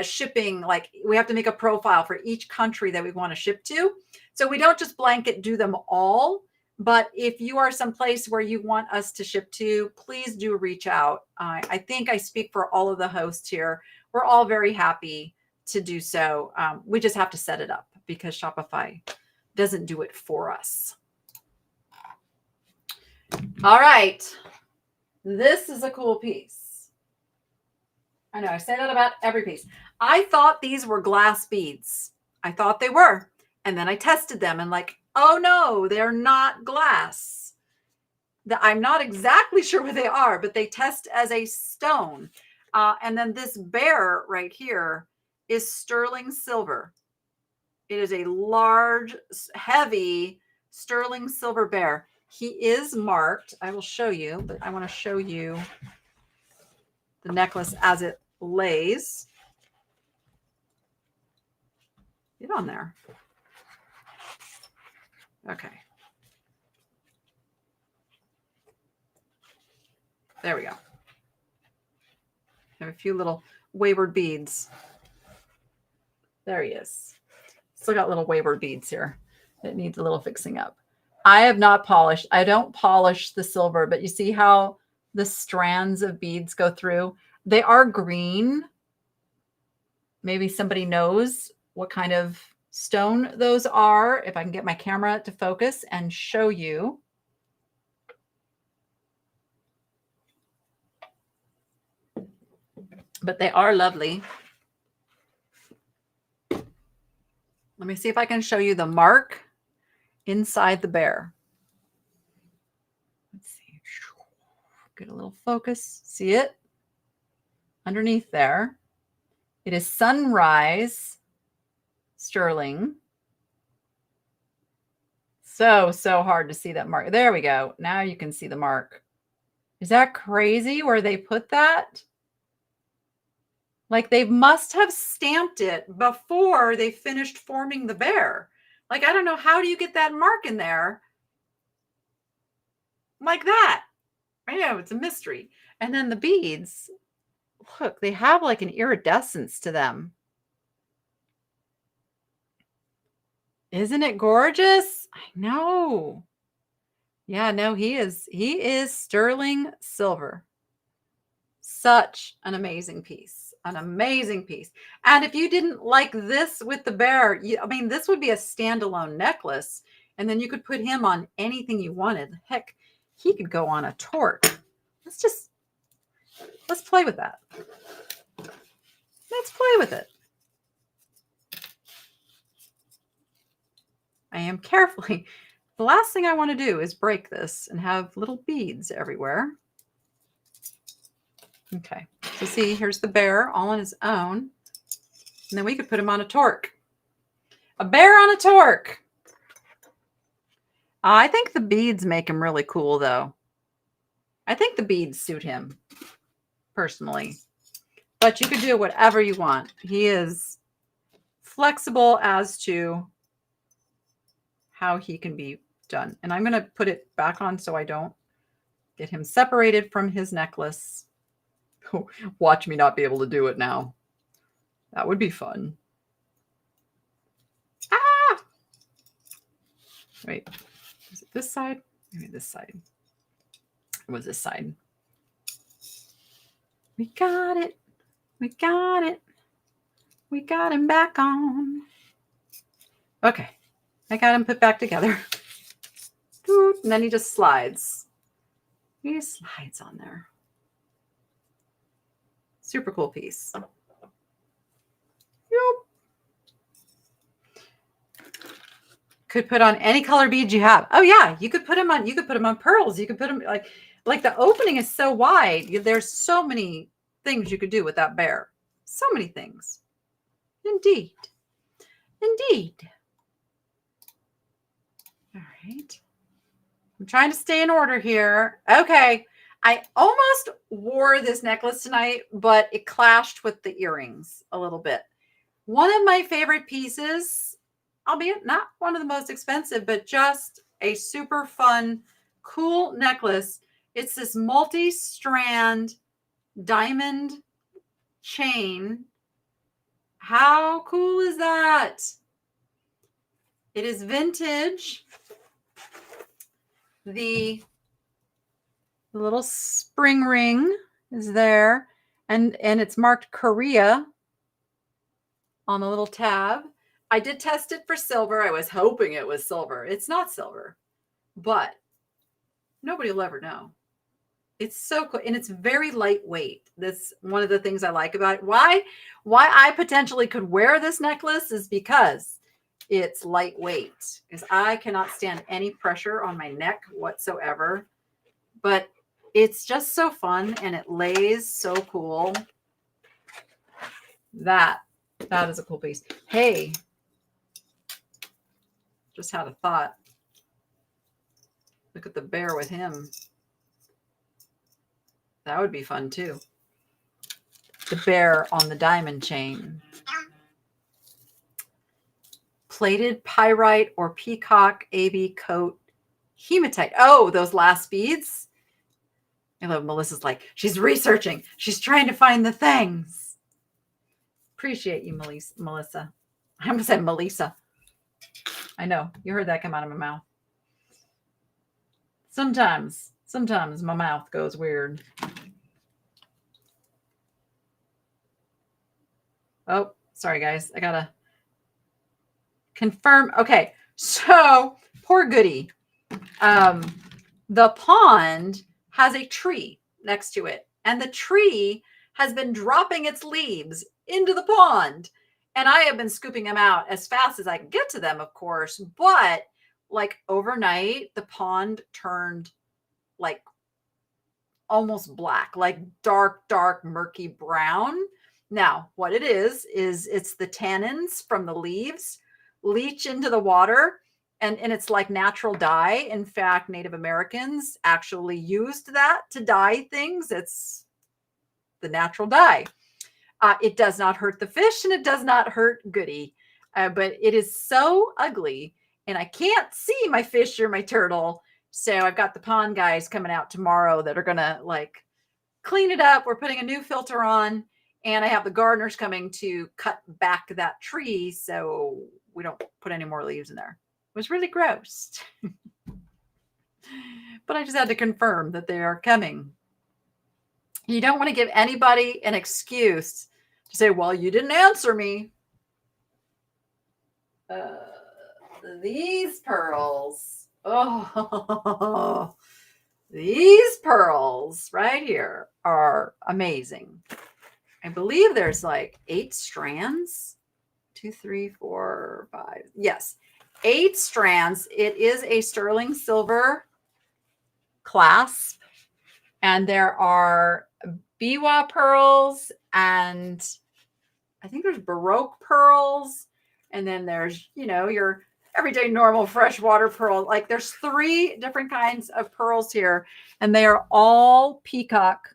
[SPEAKER 1] shipping. Like, we have to make a profile for each country that we want to ship to. So we don't just blanket do them all. But if you are someplace where you want us to ship to, please do reach out. I think I speak for all of the hosts here. We're all very happy to do so. We just have to set it up because Shopify doesn't do it for us. All right. This is a cool piece. I know I say that about every piece. I thought these were glass beads. I thought they were. And then I tested them and like, oh no, they're not glass. I'm not exactly sure what they are, but they test as a stone. And then this bear right here is sterling silver. It is a large, heavy sterling silver bear. He is marked. I will show you, but I want to show you the necklace as it lays. Get on there. Okay. There we go. I have a few little wayward beads. There he is. Still got little wayward beads here. It needs a little fixing up. I have not polished. I don't polish the silver, but you see how the strands of beads go through? They are green. Maybe somebody knows what kind of stone those are. If I can get my camera to focus and show you. But they are lovely. Let me see if I can show you the mark inside the bear. Let's see. Get a little focus. See it? Underneath there. It is sunrise sterling. So hard to see that mark. There we go. Now you can see the mark. Is that crazy where they put that? Like, they must have stamped it before they finished forming the bear. Like, I don't know, how do you get that mark in there like that? I know, it's a mystery. And then the beads, look, they have like an iridescence to them. Isn't it gorgeous? I know. Yeah, no, he is sterling silver. Such an amazing piece. An amazing piece. And if you didn't like this with the bear, I mean, this would be a standalone necklace. And then you could put him on anything you wanted. Heck, he could go on a torque. Let's play with that. Let's play with it. I am carefully. The last thing I want to do is break this and have little beads everywhere. Okay, so see, here's the bear all on his own. And then we could put him on a torque. A bear on a torque. I think the beads make him really cool, though. I think the beads suit him, personally. But you could do whatever you want. He is flexible as to how he can be done. And I'm going to put it back on so I don't get him separated from his necklace. Watch me not be able to do it now. That would be fun. Ah! Wait, is it this side? Maybe this side. It was this side. We got it. We got it. We got him back on. Okay. I got him put back together. And then he just slides. He slides on there. Super cool piece. Yep. Could put on any color beads you have. Oh yeah, you could put them on. You could put them on pearls. You could put them like the opening is so wide. There's so many things you could do with that bear. So many things. Indeed. Indeed. All right. I'm trying to stay in order here. Okay. I almost wore this necklace tonight, but it clashed with the earrings a little bit. One of my favorite pieces, albeit not one of the most expensive, but just a super fun, cool necklace. It's this multi-strand diamond chain. How cool is that? It is vintage. The little spring ring is there, and it's marked Korea on the little tab. I did test it for silver. I was hoping it was silver. It's not silver, but nobody will ever know. It's so cool, and it's very lightweight. That's one of the things I like about it. Why I potentially could wear this necklace is because it's lightweight. Because I cannot stand any pressure on my neck whatsoever. But it's just so fun, and it lays so cool. That is a cool piece. Hey, just had a thought. Look at the bear with him. That would be fun too. The bear on the diamond chain. Plated pyrite or peacock AB coat hematite. Oh, those last beads. I love Melissa's like, she's researching. She's trying to find the things. Appreciate you, Melissa. I almost said Melissa. I know. You heard that come out of my mouth. Sometimes my mouth goes weird. Oh, sorry, guys. I got to confirm. Okay. So, poor Goody. The pond has a tree next to it, and the tree has been dropping its leaves into the pond. And I have been scooping them out as fast as I can get to them, of course. But like overnight, the pond turned like almost black, like dark, murky brown. Now, what it is it's the tannins from the leaves leach into the water, and it's like natural dye. In fact, Native Americans actually used that to dye things. It's the natural dye. It does not hurt the fish, and it does not hurt Goody, but it is so ugly, and I can't see my fish or my turtle. So I've got the pond guys coming out tomorrow that are going to like clean it up. We're putting a new filter on, and I have the gardeners coming to cut back that tree so we don't put any more leaves in there. It was really gross. but I just had to confirm that they are coming. You don't want to give anybody an excuse to say, well, you didn't answer me. These pearls. Oh, these pearls right here are amazing. I believe there's like 8 strands. 2, 3, 4, 5. Yes, 8 strands. It is a sterling silver clasp. And there are biwa pearls, and I think there's Baroque pearls. And then there's, your everyday normal freshwater pearl. Like there's 3 different kinds of pearls here, and they are all peacock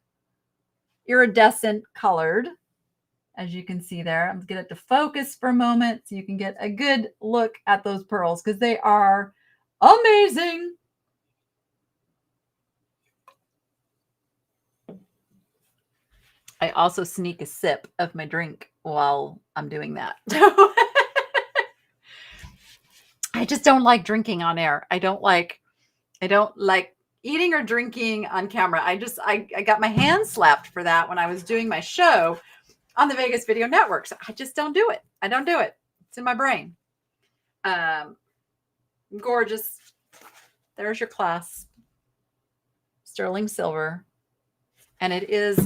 [SPEAKER 1] iridescent colored. As you can see there, I'm going to get it to focus for a moment so you can get a good look at those pearls because they are amazing. I also sneak a sip of my drink while I'm doing that. I just don't like drinking on air. I don't like eating or drinking on camera. I got my hand slapped for that when I was doing my show on the Vegas Video Network. So I just don't do it. I don't do it. It's in my brain. Gorgeous. There's your class. Sterling silver. And it is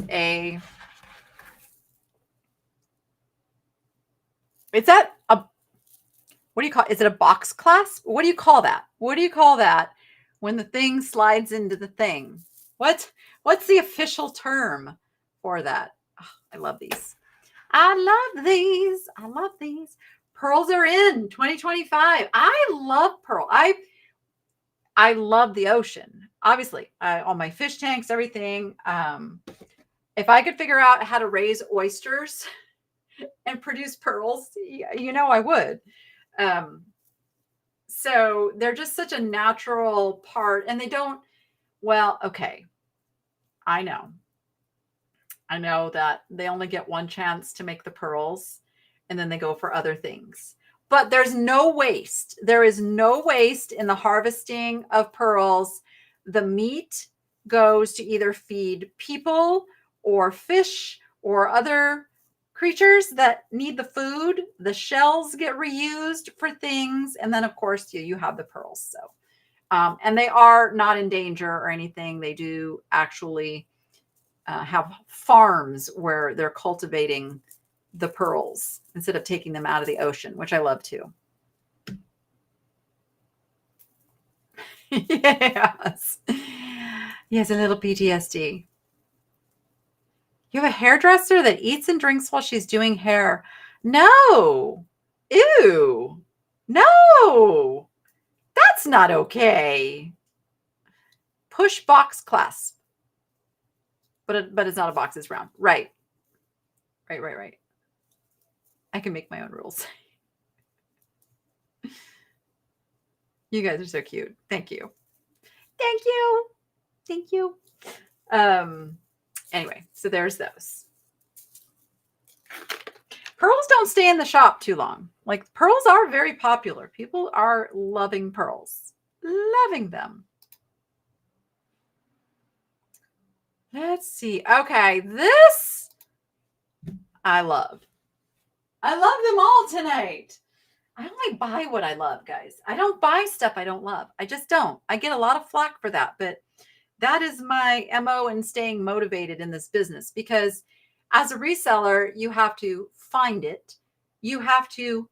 [SPEAKER 1] what do you call it? Is it a box clasp? What do you call that? What do you call that when the thing slides into the thing? What's the official term for that? Oh, I love these. I love these. I love these. Pearls are in 2025. I love pearl. I love the ocean. Obviously, all my fish tanks, everything. If I could figure out how to raise oysters and produce pearls, I would. So they're just such a natural part, and they don't, well, okay. I know that they only get one chance to make the pearls, and then they go for other things. But there's no waste. There is no waste in the harvesting of pearls. The meat goes to either feed people or fish or other creatures that need the food. The shells get reused for things. And then, of course, you have the pearls. So, and they are not in danger or anything. They do actually have farms where they're cultivating the pearls instead of taking them out of the ocean, which I love too. Yes. Yes, a little PTSD. You have a hairdresser that eats and drinks while she's doing hair. No. Ew. No. That's not okay. Push box clasp. But it's not a box, it's round. Right. Right. I can make my own rules. You guys are so cute. Thank you. Anyway, so there's those. Pearls don't stay in the shop too long. Like, pearls are very popular. People are loving pearls. Loving them. Let's see. Okay, this I love. I love them all tonight. I only buy what I love, guys. I don't buy stuff I don't love. I just don't. I get a lot of flack for that, but that is my MO in staying motivated in this business, because as a reseller, you have to find it. You have to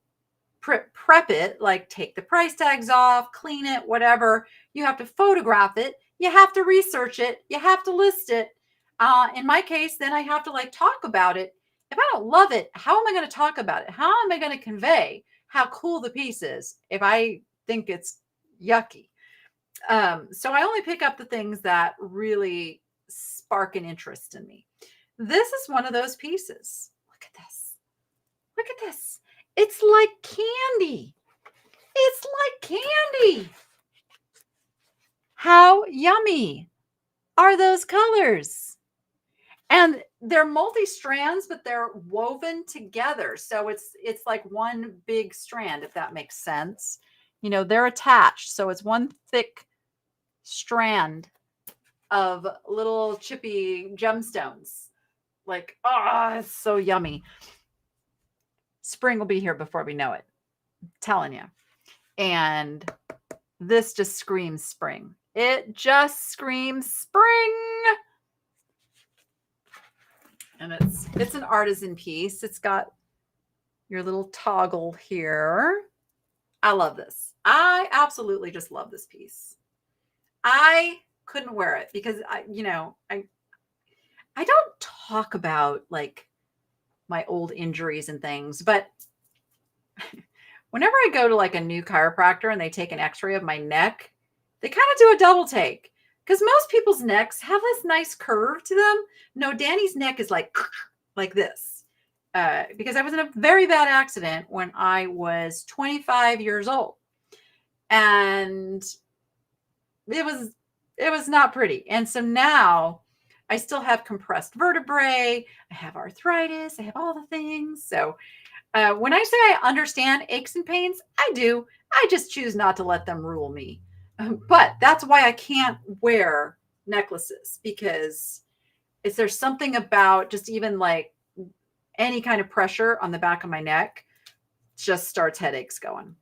[SPEAKER 1] prep it, like take the price tags off, clean it, whatever. You have to photograph it. You have to research it. You have to list it. In my case, then I have to talk about it. If I don't love it, how am I going to talk about it? How am I going to convey how cool the piece is if I think it's yucky? So I only pick up the things that really spark an interest in me. This is one of those pieces. Look at this. Look at this. It's like candy. It's like candy. How yummy are those colors? And they're multi-strands, but they're woven together. So it's like one big strand, if that makes sense. They're attached. So it's one thick strand of little chippy gemstones. Like, oh, it's so yummy. Spring will be here before we know it. I'm telling you. And this just screams spring. It just screams spring. And it's an artisan piece. It's got your little toggle here. I love this. I absolutely just love this piece. I couldn't wear it because I don't talk about like my old injuries and things, but whenever I go to like a new chiropractor and they take an x-ray of my neck, they kind of do a double take because most people's necks have this nice curve to them. No, Danny's neck is like this because I was in a very bad accident when I was 25 years old. And it was not pretty. And so now I still have compressed vertebrae. I have arthritis. I have all the things. So when I say I understand aches and pains, I do. I just choose not to let them rule me. But that's why I can't wear necklaces, because there's something about just even like any kind of pressure on the back of my neck just starts headaches going.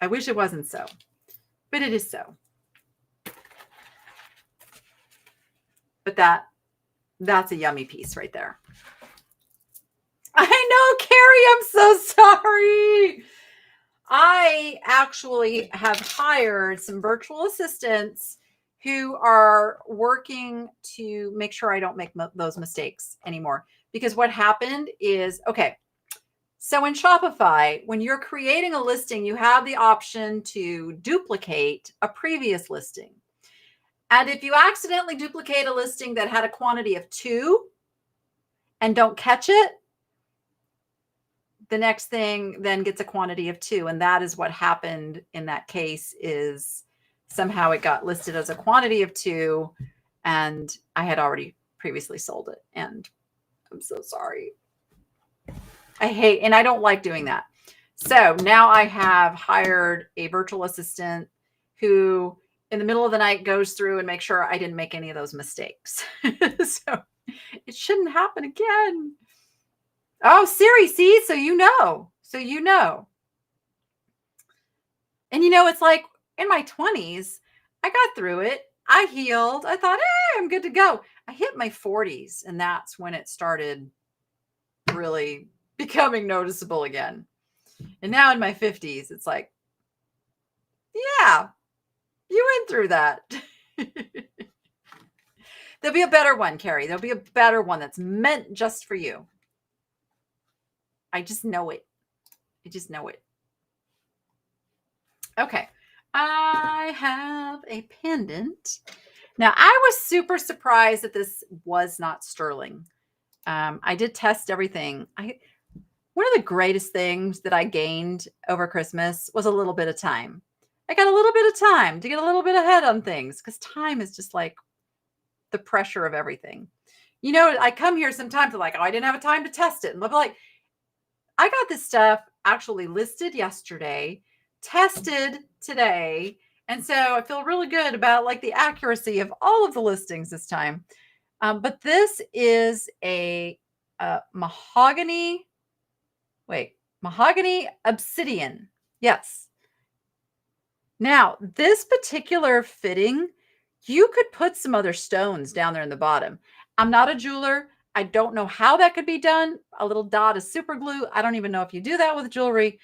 [SPEAKER 1] I wish it wasn't so, but it is so. But that's a yummy piece right there. I know, Carrie, I'm so sorry. I actually have hired some virtual assistants who are working to make sure I don't make those mistakes anymore. Because what happened is, okay, so in Shopify, when you're creating a listing, you have the option to duplicate a previous listing. And if you accidentally duplicate a listing that had a quantity of 2 and don't catch it, the next thing then gets a quantity of 2. And that is what happened in that case, is somehow it got listed as a quantity of 2 and I had already previously sold it. And I'm so sorry. And I don't like doing that. So now I have hired a virtual assistant who in the middle of the night goes through and makes sure I didn't make any of those mistakes. So it shouldn't happen again. Oh, Siri, see? So you know. And it's like in my 20s, I got through it. I healed. I thought, I'm good to go. I hit my 40s, and that's when it started really becoming noticeable again. And now in my 50s, it's like, yeah, you went through that. There'll be a better one, Carrie. There'll be a better one that's meant just for you. I just know it. Okay. I have a pendant. Now, I was super surprised that this was not sterling. I did test everything. One of the greatest things that I gained over Christmas was a little bit of time. I got a little bit of time to get a little bit ahead on things, because time is just like the pressure of everything. I come here sometimes like, I didn't have time to test it. And they'll be like, I got this stuff actually listed yesterday, tested today. And so I feel really good about like the accuracy of all of the listings this time. But this is a mahogany obsidian. Yes. Now, this particular fitting, you could put some other stones down there in the bottom. I'm not a jeweler. I don't know how that could be done. A little dot of super glue. I don't even know if you do that with jewelry,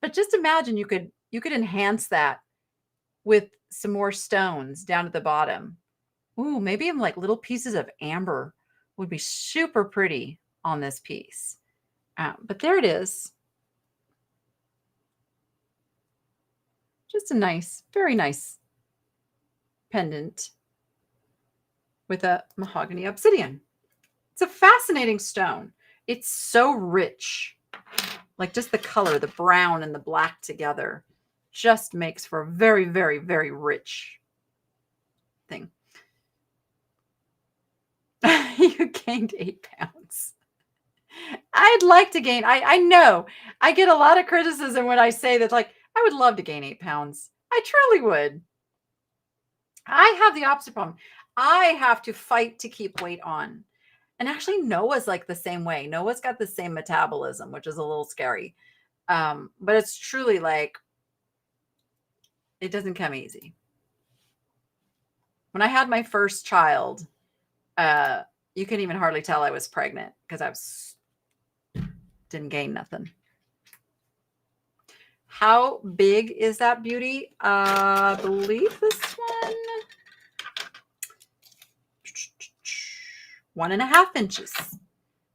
[SPEAKER 1] but just imagine you could enhance that with some more stones down at the bottom. Ooh, maybe even like little pieces of amber would be super pretty on this piece. But there it is. Just a nice, very nice pendant with a mahogany obsidian. It's a fascinating stone. It's so rich. Like just the color, the brown and the black together just makes for a very, very, very rich thing. You gained 8 pounds. I'd like to gain. I know I get a lot of criticism when I say that, like, I would love to gain 8 pounds. I truly would. I have the opposite problem. I have to fight to keep weight on. And actually, Noah's like the same way. Noah's got the same metabolism, which is a little scary. But it's truly like, it doesn't come easy. When I had my first child, you couldn't even hardly tell I was pregnant because didn't gain nothing. How big is that beauty? I believe this one 1.5 inches.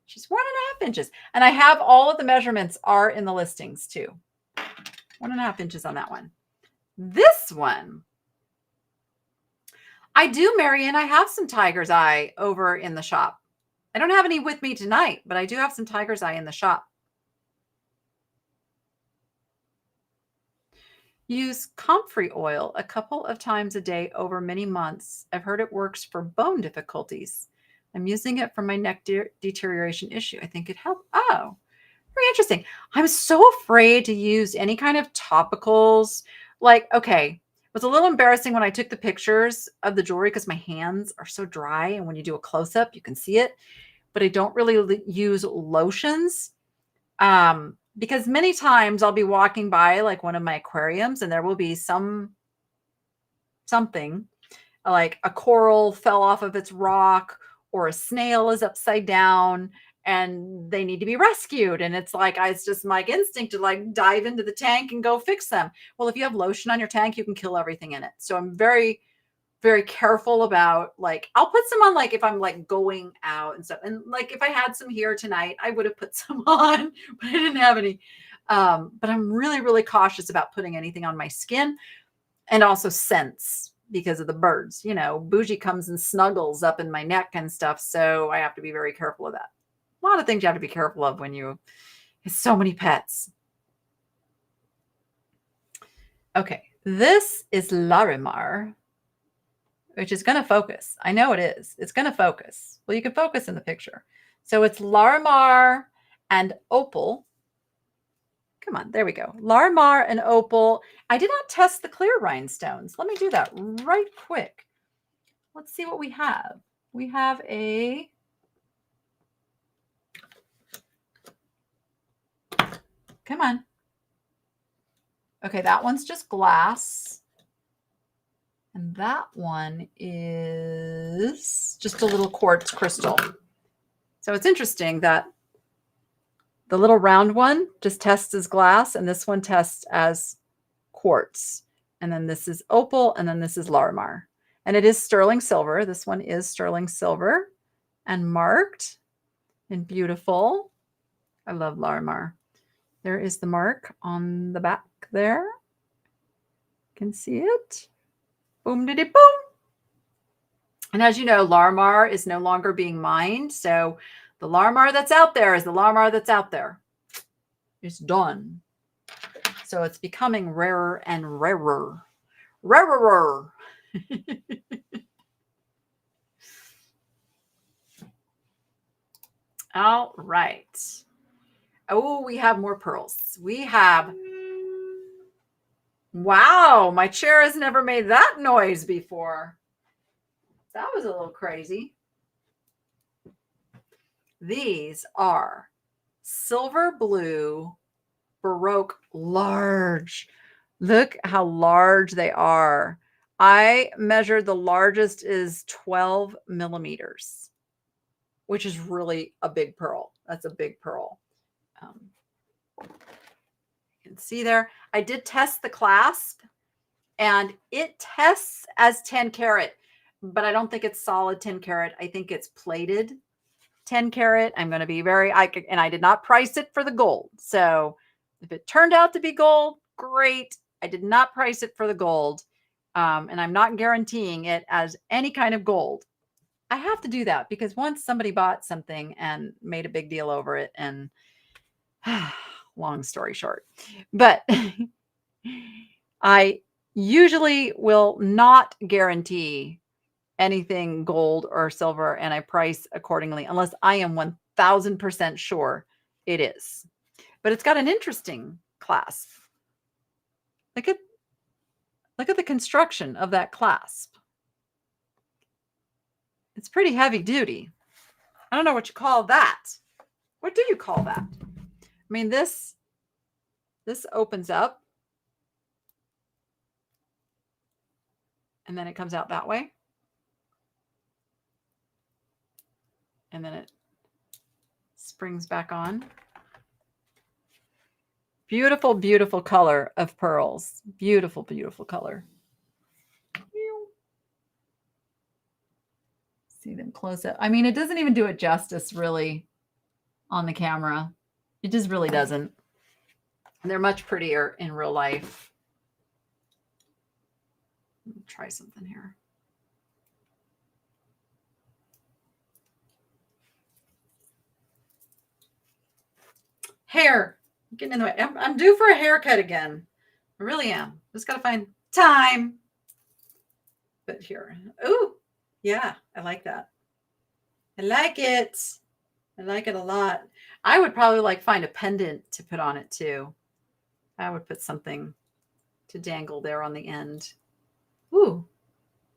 [SPEAKER 1] She's 1.5 inches. And I have all of the measurements are in the listings too. 1.5 inches on that one. This one, I do, Marianne. I have some tiger's eye over in the shop. I don't have any with me tonight, but I do have some tiger's eye in the shop. Use comfrey oil a couple of times a day over many months. I've heard it works for bone difficulties. I'm using it for my neck deterioration issue. I think it helped. Oh, very interesting. I'm so afraid to use any kind of topicals. Like, okay, it was a little embarrassing when I took the pictures of the jewelry because my hands are so dry. And when you do a close-up, you can see it. But I don't really use lotions. Because many times I'll be walking by like one of my aquariums and there will be something like a coral fell off of its rock or a snail is upside down and they need to be rescued. And it's like, it's just my instinct to like dive into the tank and go fix them. Well, if you have lotion on your tank, you can kill everything in it. So I'm very, very careful about like, I'll put some on like if I'm like going out and stuff. And like if I had some here tonight, I would have put some on, but I didn't have any. But I'm really, really cautious about putting anything on my skin and also scents because of the birds. You know, Bougie comes and snuggles up in my neck and stuff. So I have to be very careful of that. A lot of things you have to be careful of when you have so many pets. Okay, this is Larimar, which is going to focus. I know it is. It's going to focus. Well, you can focus in the picture. So it's Larimar and Opal. Come on, there we go. Larimar and Opal. I did not test the clear rhinestones. Let me do that right quick. Let's see what we have. We have a... Come on. Okay, that one's just glass. And that one is just a little quartz crystal. So it's interesting that the little round one just tests as glass, and this one tests as quartz. And then this is opal, and then this is Larimar. And it is sterling silver. This one is sterling silver and marked and beautiful. I love Larimar. There is the mark on the back there. You can see it. Boom, diddy, boom. And as you know, Larimar is no longer being mined. So the Larimar that's out there is the Larimar that's out there. It's done. So it's becoming rarer and rarer. Rarer. All right. Oh, we have more pearls. We have... Wow, my chair has never made that noise before. That was a little crazy. These are silver blue Baroque large. Look how large they are. I measured the largest is 12 millimeters, which is really a big pearl. That's a big pearl. You can see there. I did test the clasp and it tests as 10 karat, but I don't think it's solid 10 karat. I think it's plated 10 karat. I'm going to be and I did not price it for the gold. So if it turned out to be gold, great. I did not price it for the gold. And I'm not guaranteeing it as any kind of gold. I have to do that because once somebody bought something and made a big deal over it, and long story short, but I usually will not guarantee anything gold or silver, and I price accordingly unless I am 1000% sure it is. But it's got an interesting clasp. Look at the construction of that clasp. It's pretty heavy duty. I don't know what you call that. What do you call that? I mean, this opens up and then it comes out that way. And then it springs back on. Beautiful, beautiful color of pearls. Beautiful, beautiful color. See them close up. I mean, it doesn't even do it justice really on the camera. It just really doesn't. And they're much prettier in real life. Let me try something here. Hair. Getting in the way. I'm due for a haircut again. I really am. Just got to find time. But here. Ooh, yeah, I like that. I like it. I like it a lot. I would probably like find a pendant to put on it too. I would put something to dangle there on the end. Ooh,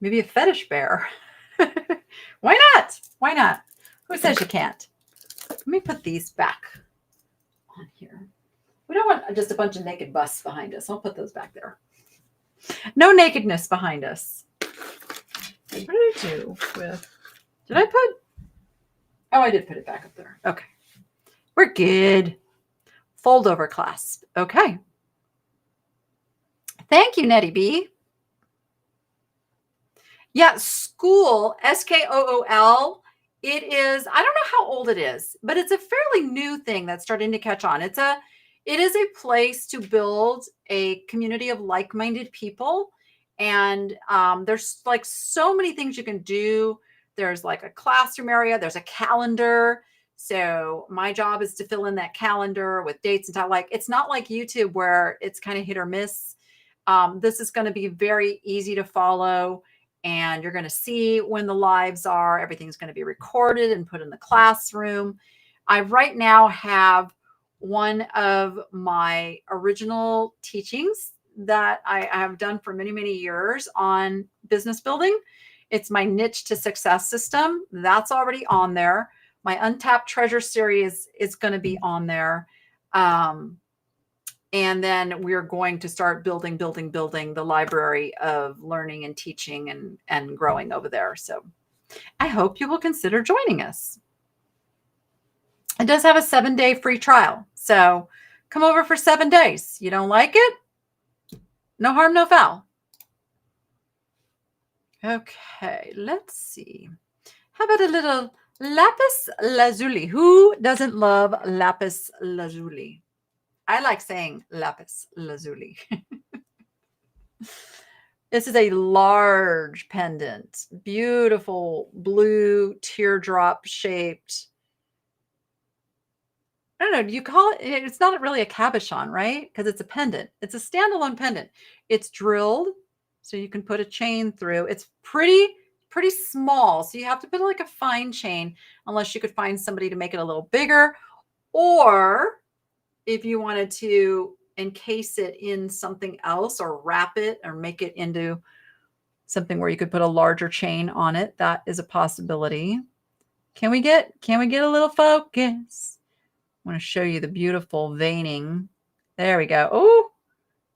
[SPEAKER 1] maybe a fetish bear. Why not? Why not? Who says you can't? Let me put these back on here. We don't want just a bunch of naked busts behind us. I'll put those back there. No nakedness behind us. What did I do with... Did I put... Oh, I did put it back up there. Okay. We're good. Fold over clasp. Okay. Thank you, Nettie B. Yeah, school, SKOOL. It is, I don't know how old it is, but it's a fairly new thing that's starting to catch on. It is a place to build a community of like-minded people. And there's like so many things you can do. There's like a classroom area. There's a calendar. So my job is to fill in that calendar with dates and time. Like, it's not like YouTube where it's kind of hit or miss. This is going to be very easy to follow. And you're going to see when the lives are. Everything's going to be recorded and put in the classroom. I right now have one of my original teachings that I have done for many, many years on business building. It's my niche to success system. That's already on there. My untapped treasure series is going to be on there. And then we're going to start building the library of learning and teaching and growing over there. So I hope you will consider joining us. It does have a 7-day free trial. So come over for 7 days. You don't like it? No harm, no foul. Okay, let's see. How about a little lapis lazuli? Who doesn't love lapis lazuli? I like saying lapis lazuli. This is a large pendant, beautiful blue teardrop shaped. I don't know. Do you call it? It's not really a cabochon, right? Because it's a pendant. It's a standalone pendant. It's drilled, so you can put a chain through. It's pretty small, so you have to put like a fine chain, unless you could find somebody to make it a little bigger, or if you wanted to encase it in something else or wrap it or make it into something where you could put a larger chain on it. That is a possibility. Can we get a little focus? I want to show you the beautiful veining. There we go. Oh,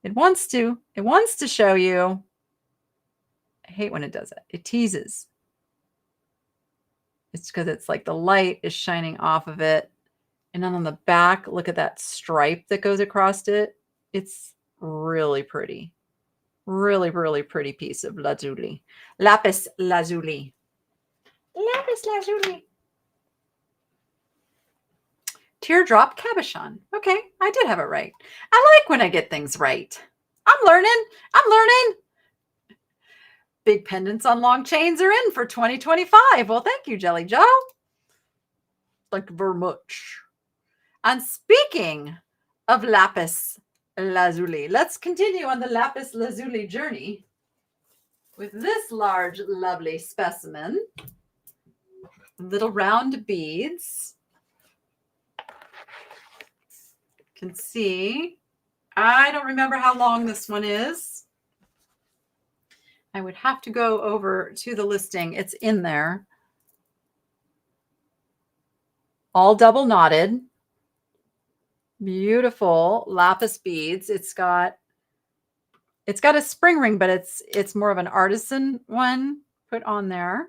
[SPEAKER 1] it wants to show you. I hate when it does it. It teases. It's because it's like the light is shining off of it. And then on the back, look at that stripe that goes across it. It's really pretty. Really, really pretty piece of lazuli. Lapis lazuli. Lapis lazuli. Teardrop cabochon. Okay, I did have it right. I like when I get things right. I'm learning. Big pendants on long chains are in for 2025. Well, thank you, Jelly Joe. Thank you very much. And speaking of lapis lazuli, let's continue on the lapis lazuli journey with this large, lovely specimen. Little round beads. You can see, I don't remember how long this one is. I would have to go over to the listing. It's in there. all double knotted. Beautiful lapis beads. It's got a spring ring, but it's more of an artisan one put on there.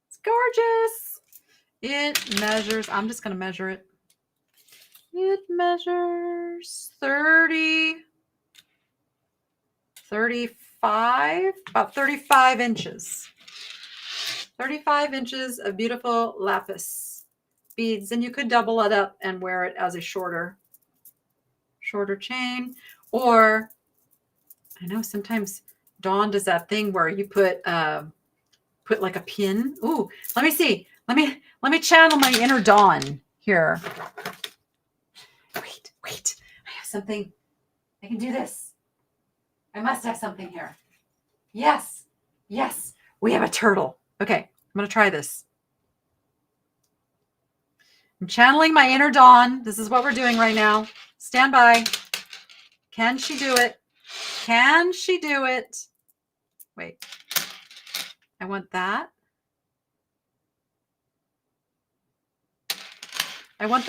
[SPEAKER 1] It's gorgeous. It measures, I'm just going to measure it. It measures 35, about 35 inches. 35 inches of beautiful lapis beads. And you could double it up and wear it as a shorter chain. Or I know sometimes Dawn does that thing where you put like a pin. Ooh, let me see. Let me channel my inner Dawn here. Wait. I have something. I can do this. I must have something here. Yes. We have a turtle. Okay, I'm going to try this. I'm channeling my inner Dawn. This is what we're doing right now. Stand by. Can she do it? Can she do it? Wait. I want that. I want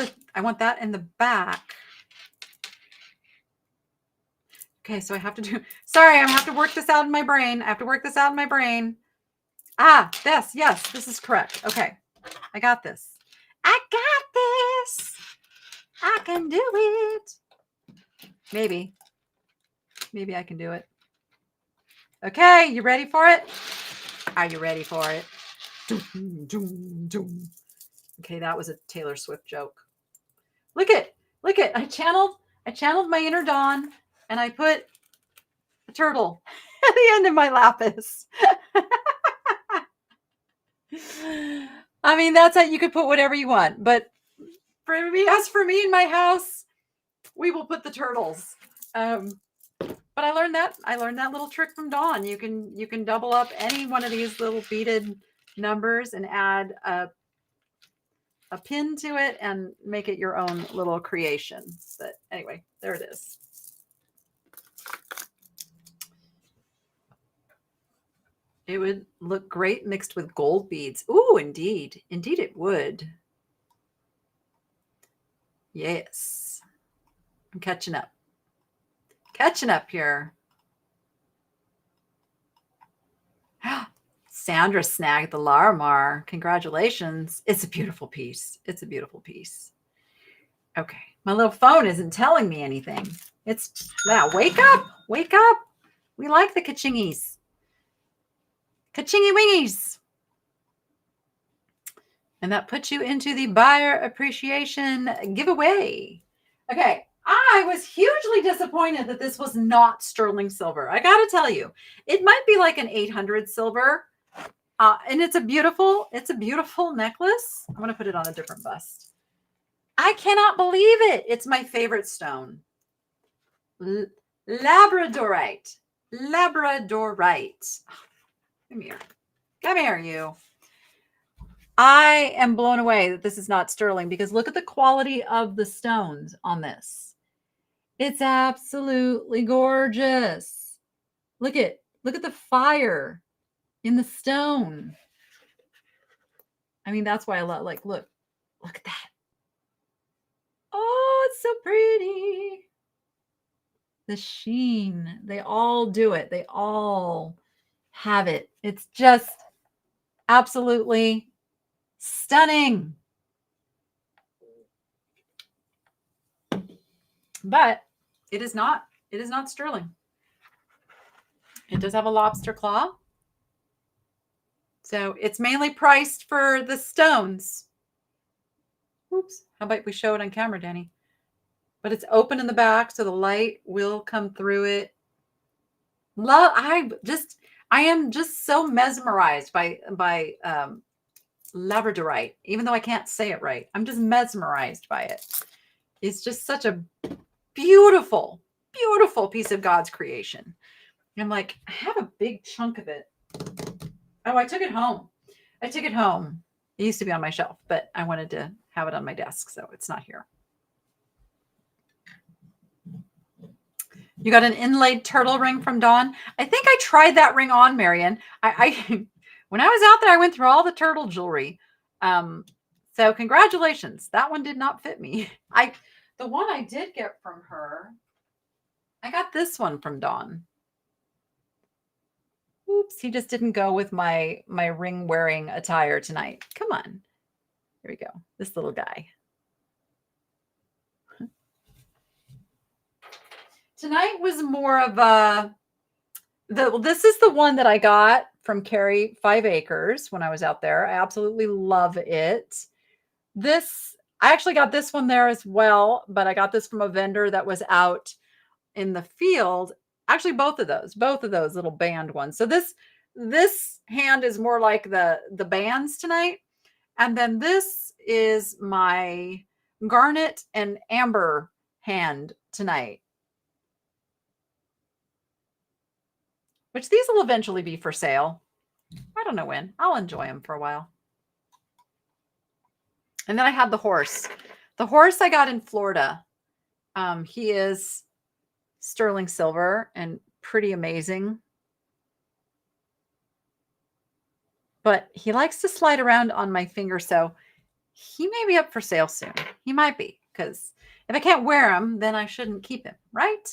[SPEAKER 1] that in the back. Okay, so I have to do, sorry, I have to work this out in my brain. Yes, this is correct. Okay, I got this. I can do it. Maybe I can do it. Okay, you ready for it? Are you ready for it? Okay, that was a Taylor Swift joke. Look it. I channeled my inner Dawn, and I put a turtle at the end of my lapis. I mean, that's it. You could put whatever you want, but for me in my house, we will put the turtles. But I learned that little trick from Dawn. You can double up any one of these little beaded numbers and add a pin to it and make it your own little creation. But anyway, there it is. It would look great mixed with gold beads. Ooh, indeed it would. Yes, I'm catching up here. Sandra snagged the Larimar. Congratulations. It's a beautiful piece. Okay. My little phone isn't telling me anything. It's now wake up. We like the ka-chingies. Ka-chingy wingies. And that puts you into the buyer appreciation giveaway. Okay. I was hugely disappointed that this was not sterling silver. I got to tell you, it might be like an 800 silver. And it's a beautiful necklace. I'm going to put it on a different bust. I cannot believe it. It's my favorite stone. Labradorite. Come here, you. I am blown away that this is not sterling because look at the quality of the stones on this. It's absolutely gorgeous. Look at the fire in the stone. I mean, that's why I love, like, look at that. Oh, it's so pretty. The sheen, they all do it. They all have it. It's just absolutely stunning. But it is not sterling. It does have a lobster claw. So it's mainly priced for the stones. Oops. How about we show it on camera, Danny? But it's open in the back, so the light will come through it. I am just so mesmerized by labradorite, even though I can't say it right. I'm just mesmerized by it. It's just such a beautiful, beautiful piece of God's creation. I'm like, I have a big chunk of it. Oh, I took it home. It used to be on my shelf, but I wanted to have it on my desk, so it's not here. You got an inlaid turtle ring from Dawn. I think I tried that ring on, Marion. I when I was out there, I went through all the turtle jewelry. So congratulations. That one did not fit me. The one I did get from her, I got this one from Dawn. Oops, he just didn't go with my ring wearing attire tonight. Come on. Here we go. This little guy. Tonight was more of a this is the one that I got from Carrie 5 Acres when I was out there. I absolutely love it. I actually got this one there as well, but I got this from a vendor that was out in the field. Actually, both of those little band ones. So this hand is more like the bands tonight. And then this is my garnet and amber hand tonight. Which these will eventually be for sale. I don't know when. I'll enjoy them for a while. And then I had the horse. The horse I got in Florida. He is sterling silver and pretty amazing. But he likes to slide around on my finger, so he may be up for sale soon. He might be, because if I can't wear him, then I shouldn't keep him, right?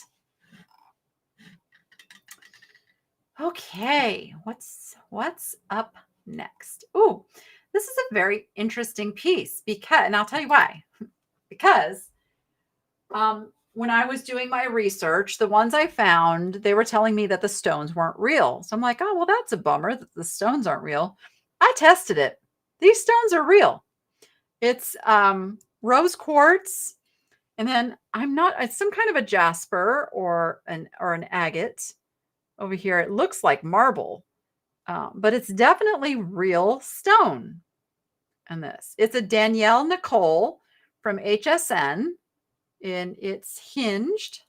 [SPEAKER 1] Okay, what's up next? Oh, this is a very interesting piece and I'll tell you why. Because when I was doing my research, the ones I found, they were telling me that the stones weren't real. So I'm like, oh, well, that's a bummer that the stones aren't real. I tested it. These stones are real. It's rose quartz. And then it's some kind of a jasper or an agate. Over here, it looks like marble, but it's definitely real stone. And it's a Danielle Nicole from HSN, and it's hinged.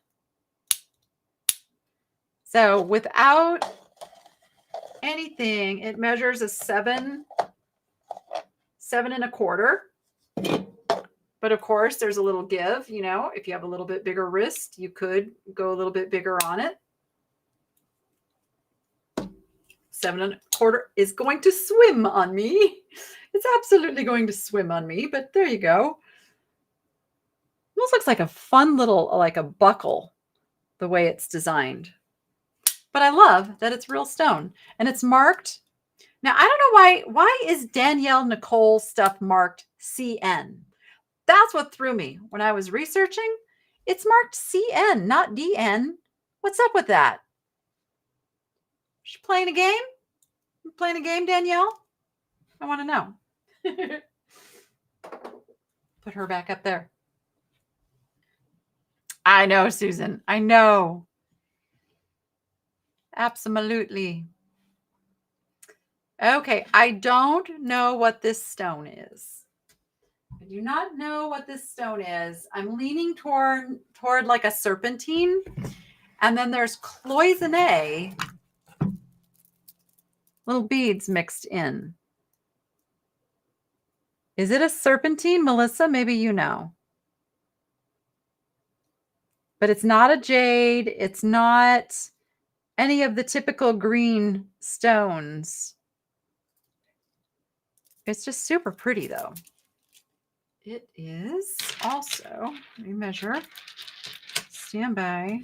[SPEAKER 1] So without anything, it measures a 7 1/4. But of course, there's a little give. If you have a little bit bigger wrist, you could go a little bit bigger on it. 7 1/4 is going to swim on me. It's absolutely going to swim on me, but there you go. Almost looks like a fun little, like a buckle, the way it's designed. But I love that it's real stone and it's marked. Now, I don't know why is Danielle Nicole stuff marked CN? That's what threw me when I was researching. It's marked CN, not DN. What's up with that? She playing a game? You playing a game, Danielle? I want to know. Put her back up there. I know, Susan. I know. Absolutely. Okay, I don't know what this stone is. I do not know what this stone is. I'm leaning toward like a serpentine. And then there's cloisonne. Little beads mixed in. Is it a serpentine, Melissa? Maybe you know. But it's not a jade. It's not any of the typical green stones. It's just super pretty, though. It is also, let me measure. Stand by.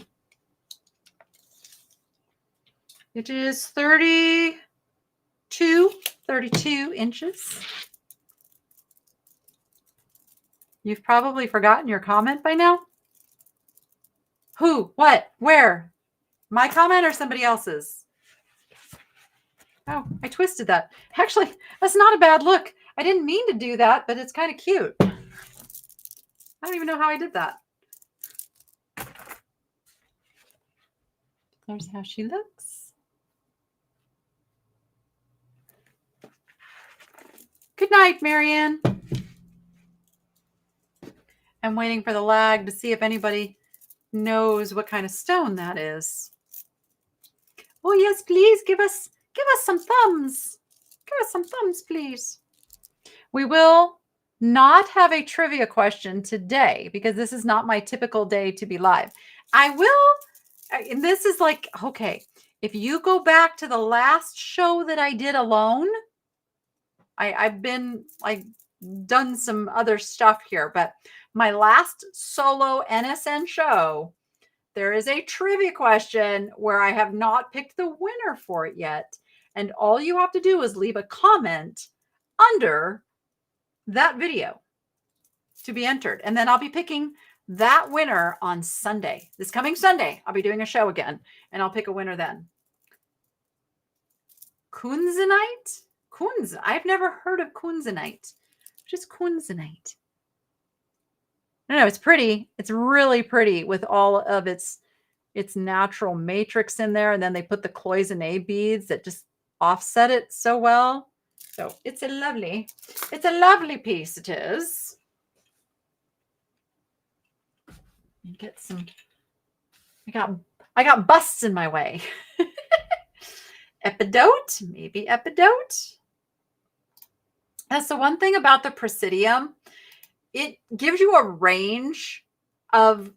[SPEAKER 1] It is 32 inches. You've probably forgotten your comment by now. Who? What? Where? My comment or somebody else's? Oh, I twisted that. Actually, that's not a bad look. I didn't mean to do that, but it's kind of cute. I don't even know how I did that. There's how she looks. Good night, Marianne. I'm waiting for the lag to see if anybody knows what kind of stone that is. Oh, yes, please give us some thumbs. Give us some thumbs, please. We will not have a trivia question today because this is not my typical day to be live. I will, and this is like, okay, if you go back to the last show that I did alone, I've been like done some other stuff here, but my last solo NSN show, there is a trivia question where I have not picked the winner for it yet. And all you have to do is leave a comment under that video to be entered. And then I'll be picking that winner on Sunday. This coming Sunday, I'll be doing a show again, and I'll pick a winner then. Kunzanite? I've never heard of kunzanite. Just kunzanite. No, it's pretty. It's really pretty with all of its natural matrix in there. And then they put the cloisonne beads that just offset it so well. So it's a lovely piece. It is. And get some, I got busts in my way. Epidote, maybe epidote. That's the one thing about the Presidium. It gives you a range of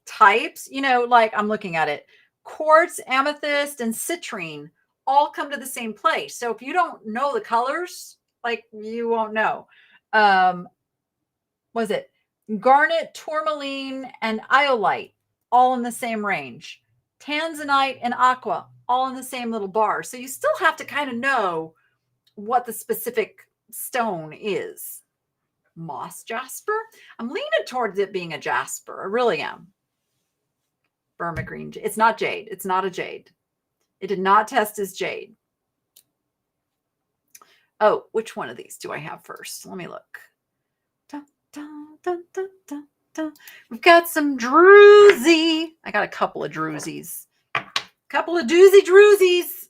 [SPEAKER 1] types, like I'm looking at it. Quartz, amethyst, and citrine all come to the same place. So if you don't know the colors, like you won't know. Was it garnet, tourmaline, and iolite, all in the same range. Tanzanite and aqua, all in the same little bar. So you still have to kind of know what the specific stone is. Moss jasper. I'm leaning towards it being a jasper. I really am. Burma green. It's not jade. It's not a jade. It did not test as jade. Oh, which one of these do I have first? Let me look. Dun, dun, dun, dun, dun, dun. We've got some druzy. I got a couple of druzies. Couple of doozy druzies.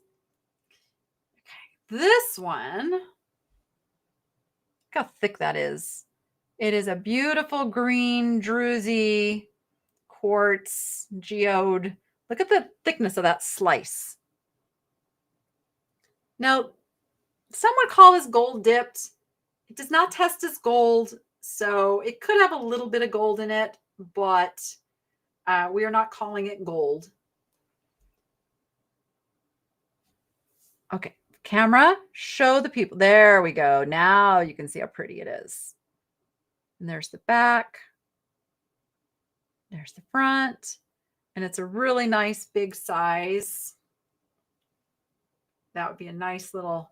[SPEAKER 1] Okay, this one. Look how thick that is. It is a beautiful green druzy quartz geode. Look at the thickness of that slice. Now, some would call this gold dipped. It does not test as gold, so it could have a little bit of gold in it, but we are not calling it gold. Okay, camera, show the people. There we go. Now you can see how pretty it is. And there's the back. There's the front. And it's a really nice big size. That would be a nice little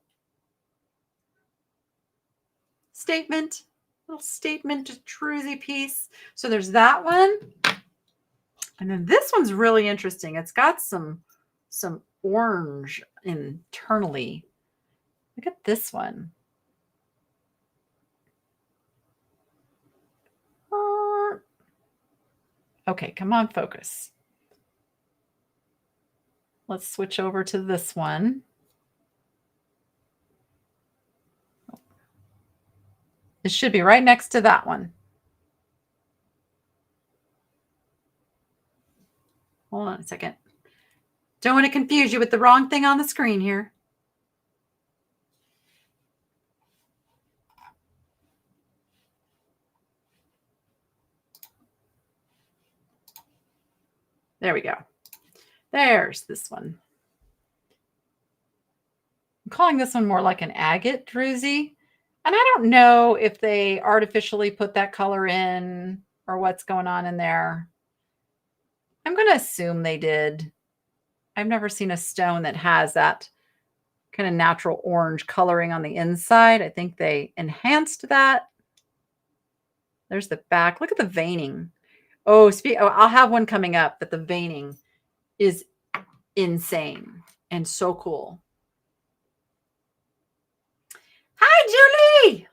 [SPEAKER 1] statement, druzy piece. So there's that one. And then this one's really interesting. It's got some orange internally. Look at this one. Okay, come on, focus. Let's switch over to this one. It should be right next to that one. Hold on a second. Don't want to confuse you with the wrong thing on the screen here. There we go. There's this one. I'm calling this one more like an agate druzy. And I don't know if they artificially put that color in or what's going on in there. I'm going to assume they did. I've never seen a stone that has that kind of natural orange coloring on the inside. I think they enhanced that. There's the back. Look at the veining. Oh, I'll have one coming up, but the veining is insane and so cool. Hi, Julie.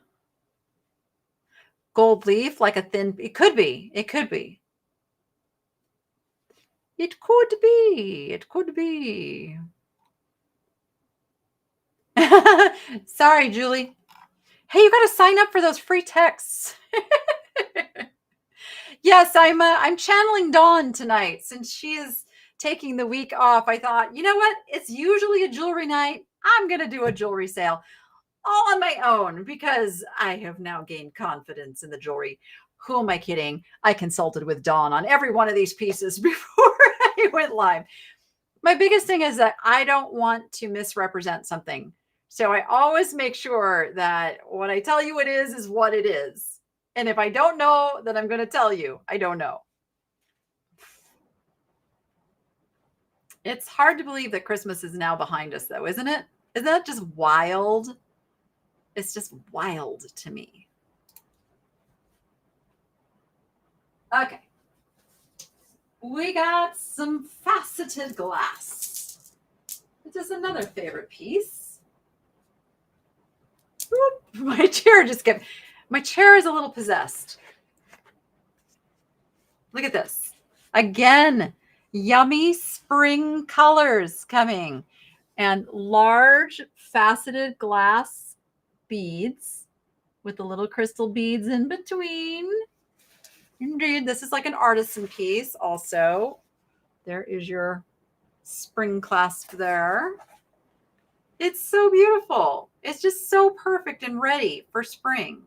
[SPEAKER 1] Gold leaf, like a thin, it could be. It could be. It could be. It could be. Sorry, Julie. Hey, you got to sign up for those free texts. Yes, I'm channeling Dawn tonight since she is taking the week off. I thought, you know what? It's usually a jewelry night. I'm going to do a jewelry sale all on my own because I have now gained confidence in the jewelry. Who am I kidding? I consulted with Dawn on every one of these pieces before I went live. My biggest thing is that I don't want to misrepresent something. So I always make sure that what I tell you it is what it is. And if I don't know, then I'm going to tell you I don't know. It's hard to believe that Christmas is now behind us, though, isn't it? Isn't that just wild? It's just wild to me. Okay. We got some faceted glass. This is another favorite piece. Oop, my chair is a little possessed. Look at this. Again, yummy spring colors coming and large faceted glass beads with the little crystal beads in between. Indeed, this is like an artisan piece also. There is your spring clasp there. It's so beautiful. It's just so perfect and ready for spring.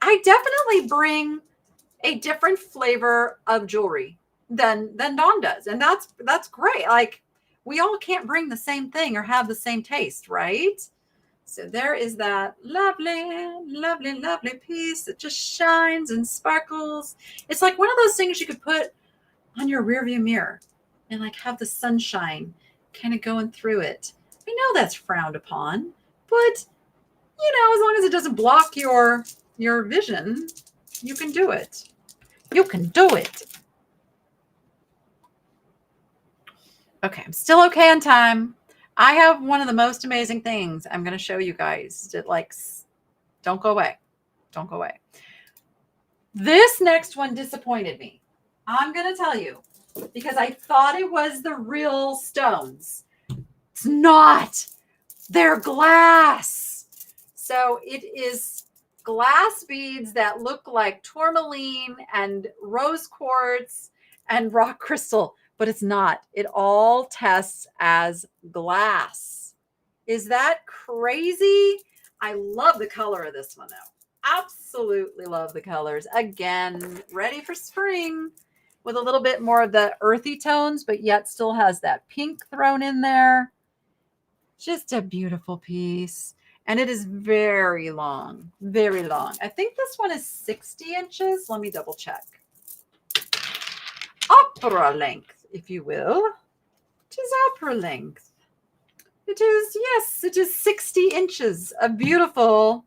[SPEAKER 1] I definitely bring a different flavor of jewelry than Dawn does. And that's great. Like, we all can't bring the same thing or have the same taste, right? So there is that lovely, lovely, lovely piece that just shines and sparkles. It's like one of those things you could put on your rearview mirror and like have the sunshine kind of going through it. I know that's frowned upon, but as long as it doesn't block your vision, you can do it. You can do it. Okay, I'm still okay on time. I have one of the most amazing things I'm going to show you guys. Don't go away. Don't go away. This next one disappointed me. I'm going to tell you because I thought it was the real stones. It's not. They're glass. So it is glass beads that look like tourmaline and rose quartz and rock crystal, but it's not. It all tests as glass. Is that crazy? I love the color of this one, though. Absolutely love the colors. Again, ready for spring with a little bit more of the earthy tones, but yet still has that pink thrown in there. Just a beautiful piece. And it is very long, very long. I think this one is 60 inches. Let me double check. Opera length, if you will. It is opera length. It is, yes, it is 60 inches of beautiful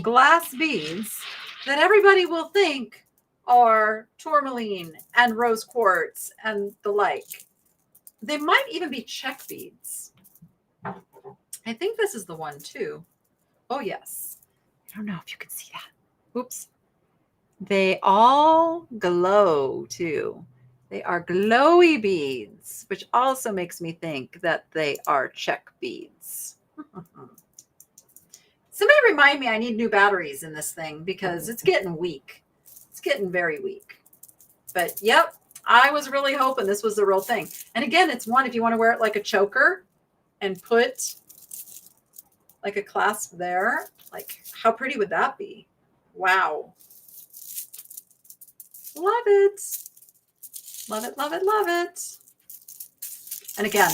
[SPEAKER 1] glass beads that everybody will think are tourmaline and rose quartz and the like. They might even be check beads. I think this is the one too. Oh, yes. I don't know if you can see that. Oops. They all glow too. They are glowy beads, which also makes me think that they are check beads. Somebody remind me I need new batteries in this thing because it's getting weak. It's getting very weak. But yep, I was really hoping this was the real thing. And again, it's one if you want to wear it like a choker and put like a clasp there. Like, how pretty would that be? Wow. Love it. Love it, love it, love it. And again,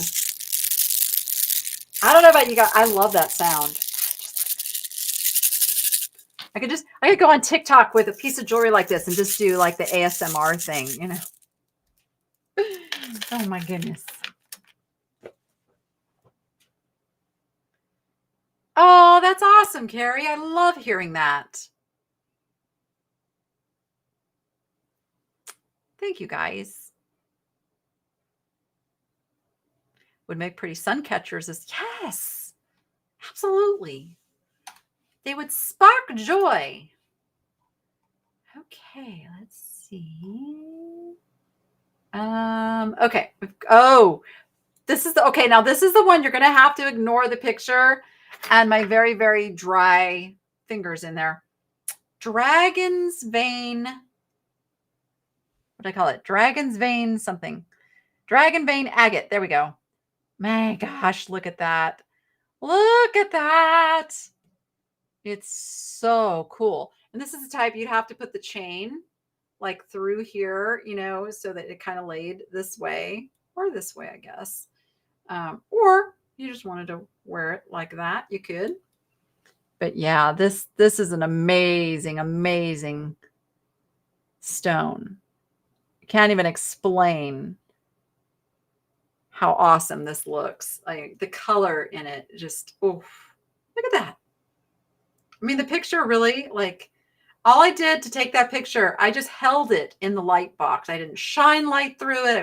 [SPEAKER 1] I don't know about you guys. I love that sound. I could go on TikTok with a piece of jewelry like this and just do like the ASMR thing, Oh my goodness. Oh, that's awesome, Carrie. I love hearing that. Thank you, guys. Would make pretty sun catchers. Yes, absolutely. They would spark joy. Okay, let's see. Okay. Oh, this is now this is the one you're going to have to ignore the picture and my very, very dry fingers in there. Dragon's vein. What do I call it? Dragon's vein something. Dragon vein agate. There we go. My gosh, look at that. Look at that. It's so cool. And this is the type you'd have to put the chain like through here, so that it kind of laid this way or this way, I guess. Or you just wanted to wear it like that, you could. But yeah, this is an amazing, amazing stone. Can't even explain how awesome this looks. Like the color in it, just oh, look at that. I mean, the picture really, like, all I did to take that picture, I just held it in the light box. I didn't shine light through it.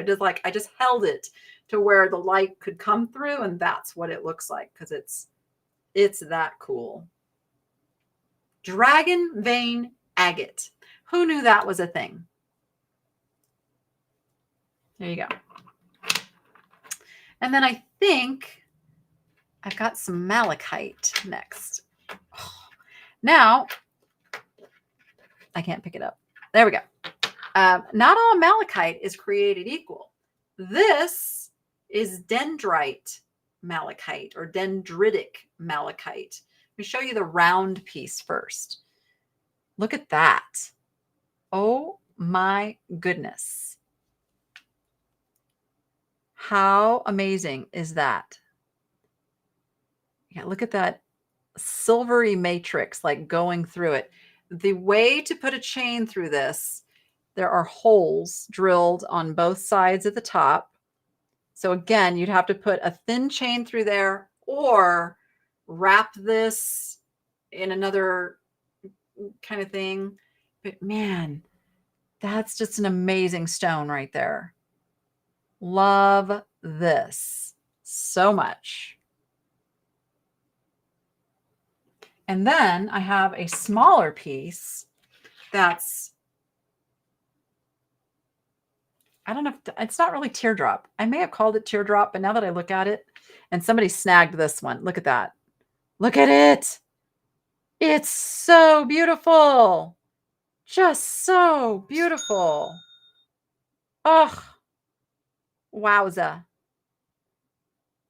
[SPEAKER 1] I just held it to where the light could come through, and that's what it looks like, because it's that cool. Dragon vein agate. Who knew that was a thing? There you go. And then I think I've got some malachite next. Oh, now, I can't pick it up. There we go. Not all malachite is created equal. This is dendrite malachite or dendritic malachite. Let me show you the round piece first. Look at that. Oh my goodness. How amazing is that? Yeah, look at that silvery matrix like going through it. The way to put a chain through this, there are holes drilled on both sides at the top. So again, you'd have to put a thin chain through there or wrap this in another kind of thing. But man, that's just an amazing stone right there. Love this so much. And then I have a smaller piece that's, I don't know, it's not really teardrop. I may have called it teardrop, but now that I look at it, and somebody snagged this one. Look at that. Look at it. It's so beautiful. Just so beautiful. Oh, wowza.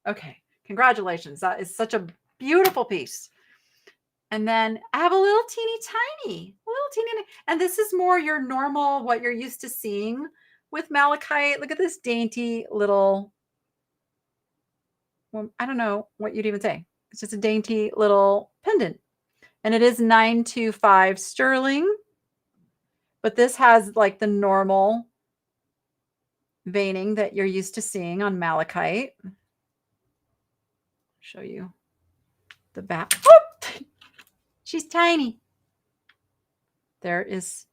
[SPEAKER 1] Okay, congratulations. That is such a beautiful piece. And then I have a little teeny, and this is more your normal, what you're used to seeing with malachite. Look at this dainty little, well, I don't know what you'd even say. It's just a dainty little pendant. And it is 925 sterling. But this has like the normal veining that you're used to seeing on malachite. Show you the back. Oh! She's tiny. There is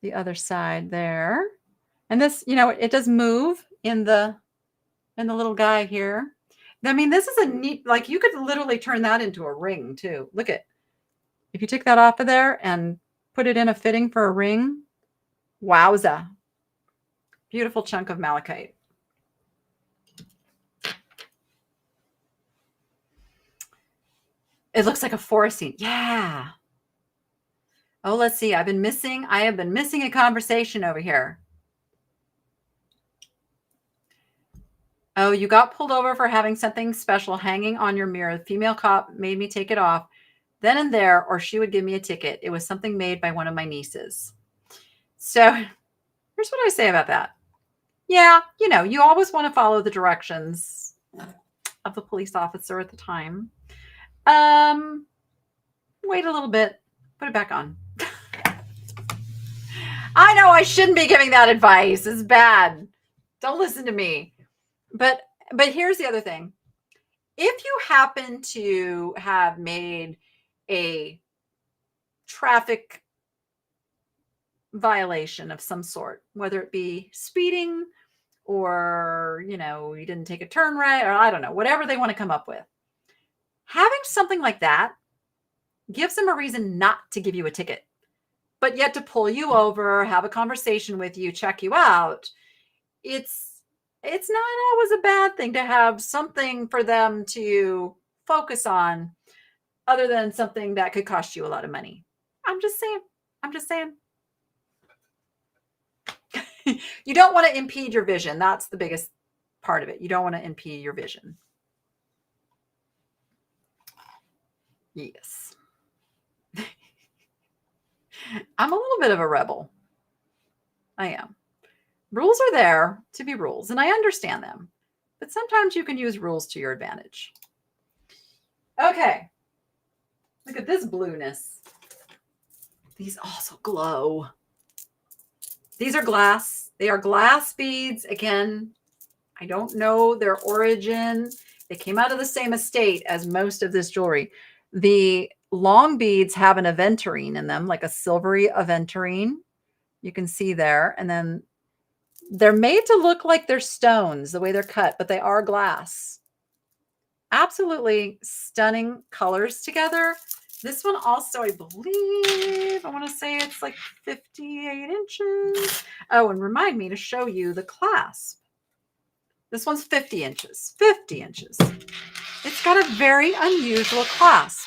[SPEAKER 1] the other side there. And this, you know, it does move in the little guy here. I mean, this is a neat, like you could literally turn that into a ring too. Look at, if you take that off of there and put it in a fitting for a ring, wowza. Beautiful chunk of malachite. It looks like a forest scene. Yeah. Oh, let's see. I have been missing a conversation over here. Oh, you got pulled over for having something special hanging on your mirror. The female cop made me take it off then and there, or she would give me a ticket. It was something made by one of my nieces. So here's what I say about that. Yeah, you know, you always want to follow the directions of the police officer at the time. Wait a little bit. Put it back on. I know I shouldn't be giving that advice. It's bad. Don't listen to me. But here's the other thing. If you happen to have made a traffic violation of some sort, whether it be speeding or, you know, you didn't take a turn right, or I don't know, whatever they want to come up with, having something like that gives them a reason not to give you a ticket, but yet to pull you over, have a conversation with you, check you out. It's not always a bad thing to have something for them to focus on other than something that could cost you a lot of money. I'm just saying. You don't want to impede your vision. That's the biggest part of it. You don't want to impede your vision. Yes. I'm a little bit of a rebel. I am. Rules are there to be rules, and I understand them. but sometimes you can use rules to your advantage. Okay. Look at this blueness. These also glow. These are glass. They are glass beads. Again, I don't know their origin. They came out of the same estate as most of this jewelry. The long beads have an aventurine in them, like a silvery aventurine. You can see there. And then they're made to look like they're stones, the way they're cut, but they are glass. Absolutely stunning colors together. This one also, I believe, I want to say it's like 58 inches. Oh, and remind me to show you the clasp. This one's 50 inches. 50 inches. It's got a very unusual clasp.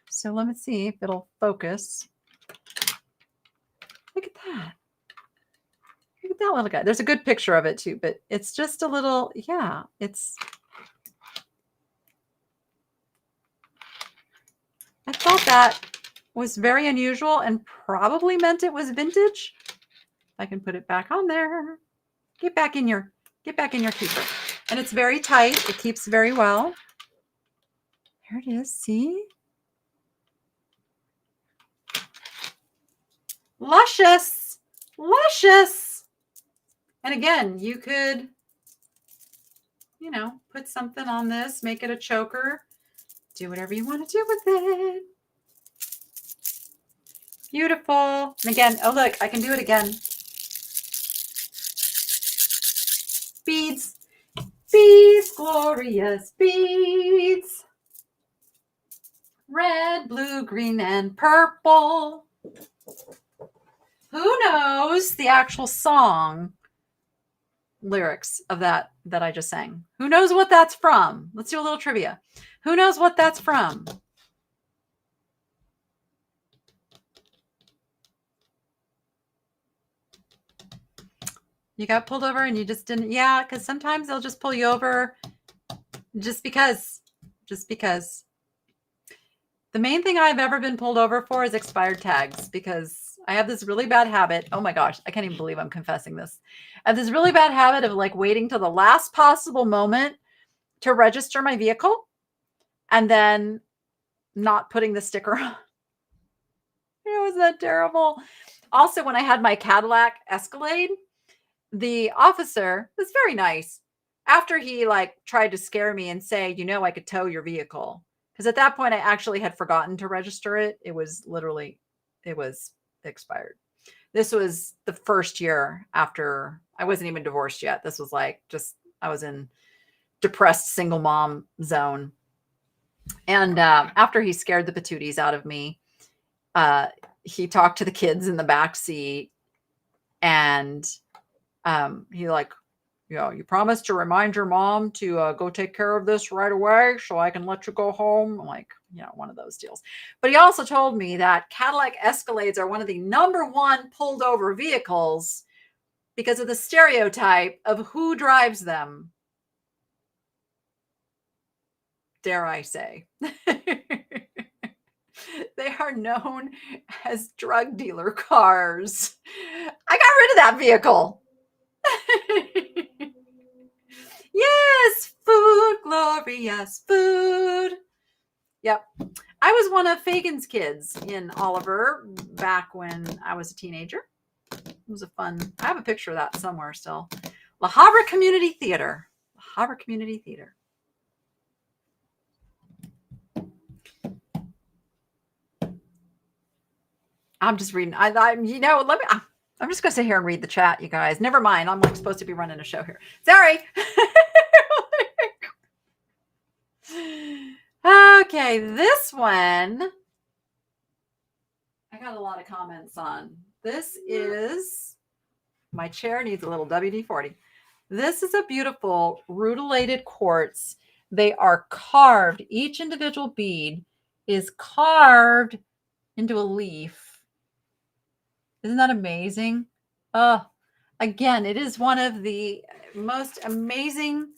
[SPEAKER 1] So let me see if it'll focus. Look at that. Look at that little guy. There's a good picture of it too, but it's just a little, yeah, I thought that was very unusual and probably meant it was vintage. I can put it back on there. Get back in your keeper. And it's very tight. It keeps very well. There it is. See? Luscious. Luscious. And again, you could, you know, put something on this, make it a choker. Do whatever you want to do with it. Beautiful. And again, oh look, I can do it again. Beads. Beads, glorious beads. Red, blue, green, and purple. Who knows the actual song lyrics of that I just sang? Who knows what that's from? Let's do a little trivia. Who knows what that's from? You got pulled over and you just didn't. Yeah, because sometimes they'll just pull you over just because. Just because. The main thing I've ever been pulled over for is expired tags, because I have this really bad habit. Oh my gosh, I can't even believe I'm confessing this. I have this really bad habit of like waiting till the last possible moment to register my vehicle and then not putting the sticker on. Was that terrible? Also, when I had my Cadillac Escalade, the officer was very nice after he like tried to scare me and say, you know, I could tow your vehicle. Because at that point, I actually had forgotten to register it. It was expired. This was the first year after I wasn't even divorced yet. This was like I was in depressed single mom zone. And after he scared the patooties out of me, he talked to the kids in the back seat, and he like, you promised to remind your mom to go take care of this right away so I can let you go home. I'm like, one of those deals. But he also told me that Cadillac Escalades are one of the #1 pulled over vehicles because of the stereotype of who drives them. Dare I say. They are known as drug dealer cars. I got rid of that vehicle. Yes, food, glorious food. Yep. I was one of Fagan's kids in Oliver back when I was a teenager. It was I have a picture of that somewhere still. La Havre Community Theater. La Havre Community Theater. I'm just reading. I'm just going to sit here and read the chat, you guys. Never mind. I'm like supposed to be running a show here. Sorry. Okay, this one I got a lot of comments on. This is, my chair needs a little WD-40. This is a beautiful rutilated quartz. They are carved. Each individual bead is carved into a leaf. Isn't that amazing? Again, it is one of the most amazing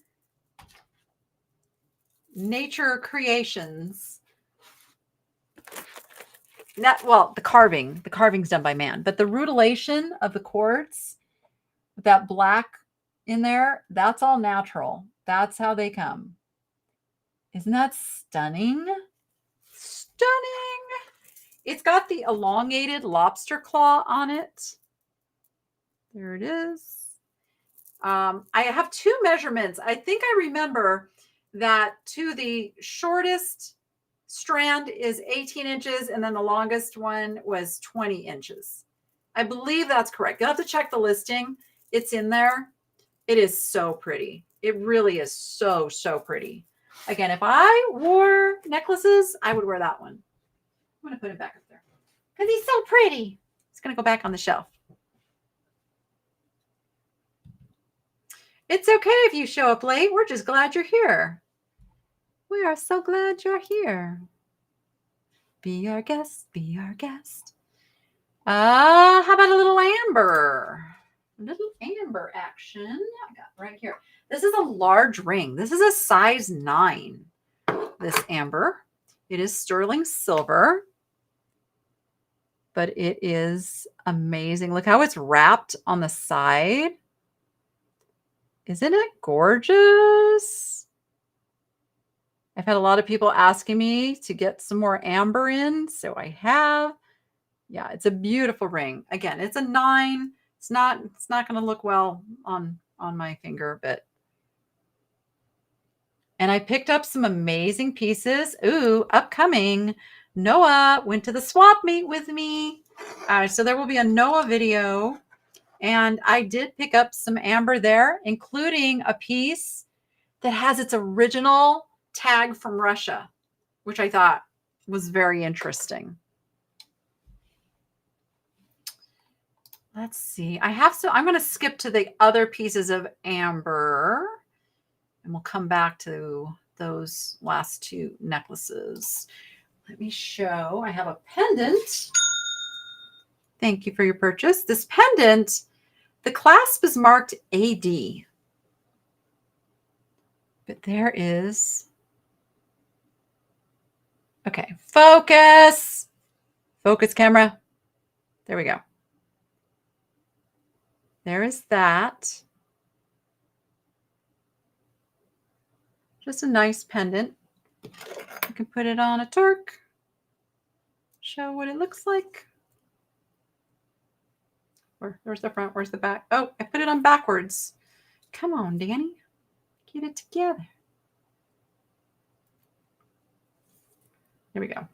[SPEAKER 1] nature creations. The carving's done by man, but the rutilation of the quartz with that black in there. That's all natural. That's how they come. Isn't that stunning? Stunning. It's got the elongated lobster claw on it. There it is. I have two measurements. I think I remember that to the shortest strand is 18 inches and then the longest one was 20 inches. I believe that's correct. You'll have to check the listing. It's in there. It is so pretty. It really is so, so pretty. Again, if I wore necklaces, I would wear that one. I'm going to put it back up there because he's so pretty. It's going to go back on the shelf. It's okay if you show up late. We're just glad you're here. We are so glad you're here. Be our guest. Be our guest. How about a little amber? A little amber action. I got right here. This is a large ring. This is a size 9. This amber. It is sterling silver. But it is amazing. Look how it's wrapped on the side. Isn't it gorgeous? I've had a lot of people asking me to get some more amber in, so I have. Yeah, it's a beautiful ring. Again, it's a 9. It's not going to look well on my finger, but. And I picked up some amazing pieces. Ooh, upcoming. Noah went to the swap meet with me. So there will be a Noah video. And I did pick up some amber there, including a piece that has its original tag from Russia, which I thought was very interesting. Let's see. I'm going to skip to the other pieces of amber, and we'll come back to those last 2 necklaces. Let me show. I have a pendant. Thank you for your purchase. This pendant, the clasp is marked AD. But there is. Okay, focus. Focus camera. There we go. There is that. Just a nice pendant. You can put it on a torque. Show what it looks like. Where's the front? Where's the back? Oh, I put it on backwards. Come on, Danny. Get it together. Here we go.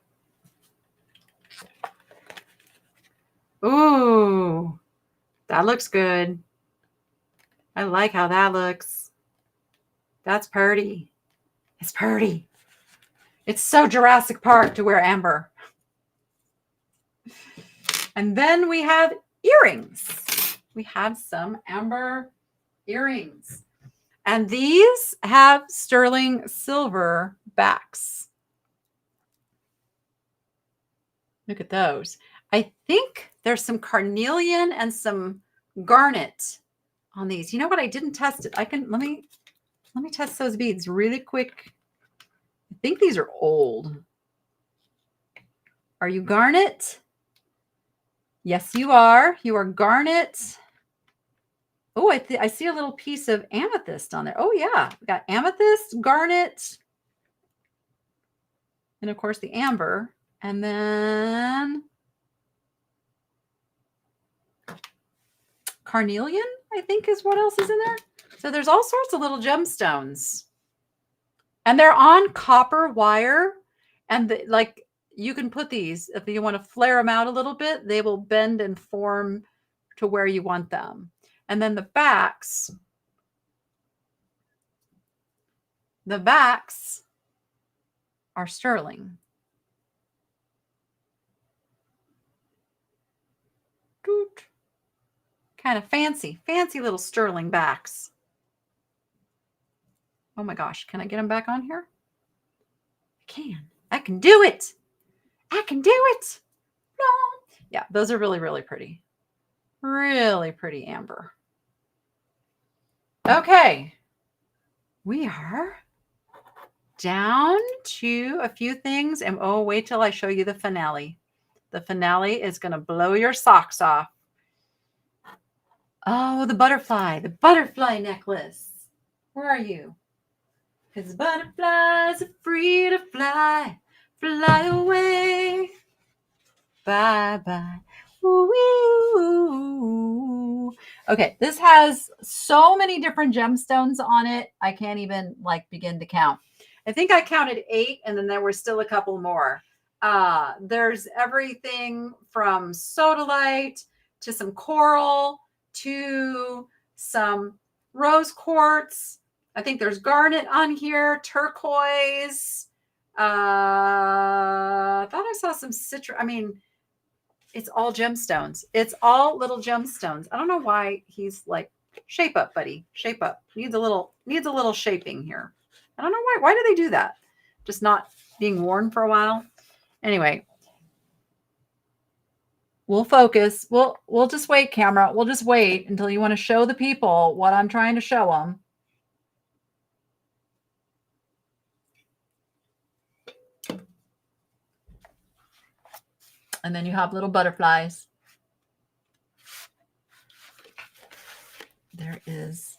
[SPEAKER 1] Ooh, that looks good. I like how that looks. That's pretty. It's pretty. It's so Jurassic Park to wear amber. And then we have earrings. We have some amber earrings. And these have sterling silver backs. Look at those. I think there's some carnelian and some garnet on these. You know what? I didn't test it. Let me test those beads really quick. I think these are old. Are you garnet? Yes, you are. You are garnet. Oh, I see a little piece of amethyst on there. Oh, yeah. We got amethyst, garnet, and, of course, the amber. And then carnelian, I think, is what else is in there. So there's all sorts of little gemstones. And they're on copper wire. And, you can put these, if you want to flare them out a little bit, they will bend and form to where you want them. And then the backs are sterling. Kind of fancy little sterling backs. Oh my gosh, can I get them back on here? I can do it. I can do it. No. Yeah, those are really, really pretty. Really pretty amber. Okay. We are down to a few things. And wait till I show you the finale. The finale is going to blow your socks off. Oh, the butterfly necklace. Where are you? Because butterflies are free to fly, fly away. Bye-bye. Ooh. Okay, this has so many different gemstones on it. I can't even begin to count. I think I counted 8, and then there were still a couple more. There's everything from sodalite to some coral to some rose quartz. I think there's garnet on here, turquoise. I thought I saw some citrus. I mean, it's all gemstones. It's all little gemstones. I don't know why he's like, shape up, buddy. Shape up. Needs a little shaping here. I don't know why. Why do they do that? Just not being worn for a while. Anyway, we'll focus. We'll just wait, camera. We'll just wait until you want to show the people what I'm trying to show them. And then you have little butterflies. There is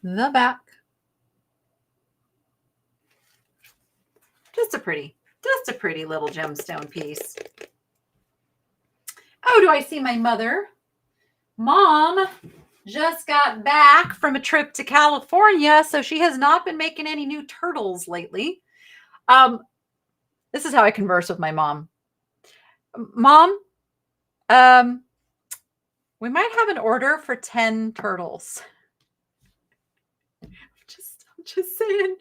[SPEAKER 1] the back. Just a pretty little gemstone piece. Oh, do I see my mother? Mom just got back from a trip to California, so she has not been making any new turtles lately. This is how I converse with my mom. Mom, we might have an order for 10 turtles. I'm just saying.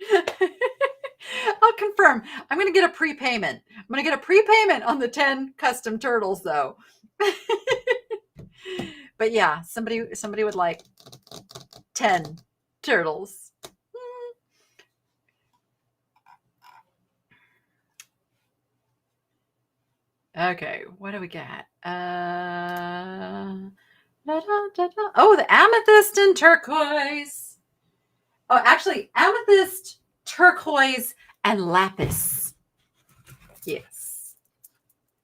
[SPEAKER 1] I'll confirm. I'm going to get a prepayment. I'm going to get a prepayment on the 10 custom turtles, though. But yeah, somebody would like 10 turtles. Okay, what do we got? Oh, the amethyst and turquoise. Oh, actually, amethyst, turquoise, and lapis. Yes.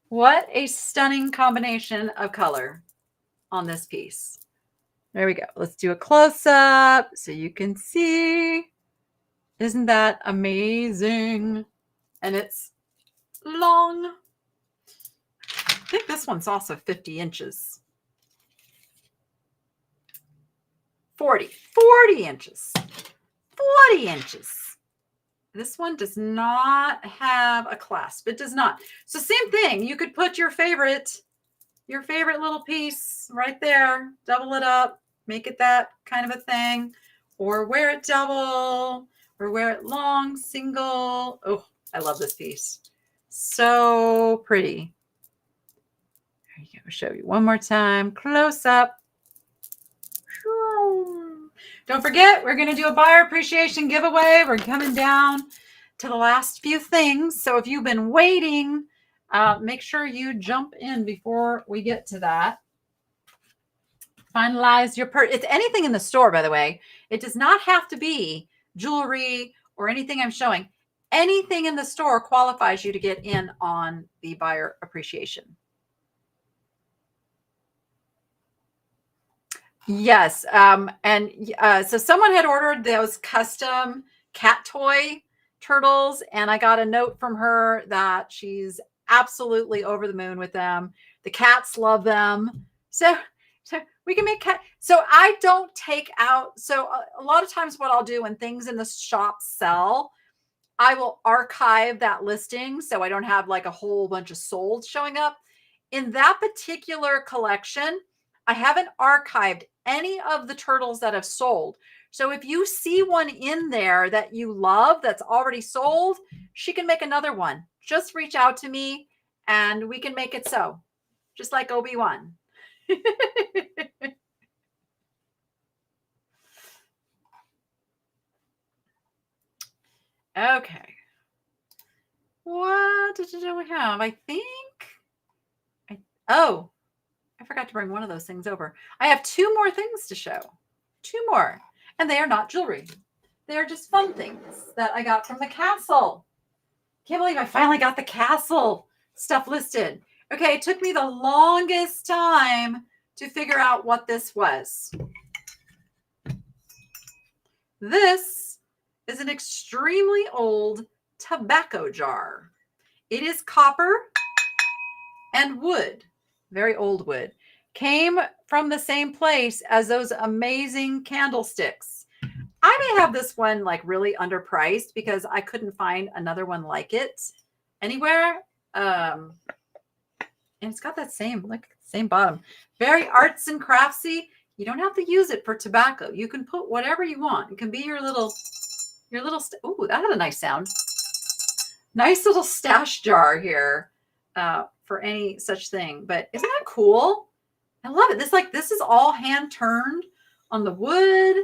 [SPEAKER 1] What a stunning combination of color on this piece. There we go. Let's do a close-up so you can see. Isn't that amazing? And it's long. I think this one's also 50 inches. 40 inches. 40 inches. This one does not have a clasp. It does not. So same thing. You could put your favorite little piece right there, double it up, make it that kind of a thing, or wear it double, or wear it long, single. Oh, I love this piece. So pretty. There you go. I'll show you one more time. Close up. Don't forget, we're going to do a buyer appreciation giveaway. We're coming down to the last few things. So if you've been waiting, make sure you jump in before we get to that. Finalize your purchase. It's anything in the store, by the way. It does not have to be jewelry or anything I'm showing. Anything in the store qualifies you to get in on the buyer appreciation. Yes. So someone had ordered those custom cat toy turtles, and I got a note from her that she's absolutely over the moon with them. The cats love them. So we can make cat. So I don't take out. So a lot of times what I'll do when things in the shop sell, I will archive that listing so I don't have like a whole bunch of sold showing up. In that particular collection, I haven't archived any of the turtles that have sold. So if you see one in there that you love that's already sold, she can make another one. Just reach out to me and we can make it so. Just like Obi-Wan. Okay. What did we have? I forgot to bring one of those things over. I have 2 more things to show. 2 more. And they are not jewelry. They are just fun things that I got from the castle. Can't believe I finally got the castle stuff listed. Okay, it took me the longest time to figure out what this was. This is an extremely old tobacco jar. It is copper and wood, very old wood. Came from the same place as those amazing candlesticks. I may have this one like really underpriced because I couldn't find another one like it anywhere. And it's got that same bottom. Very arts and craftsy. You don't have to use it for tobacco. You can put whatever you want. It can be your little ooh, that had a nice sound. Nice little stash jar here for any such thing. But isn't that cool? I love it. This is all hand turned on the wood.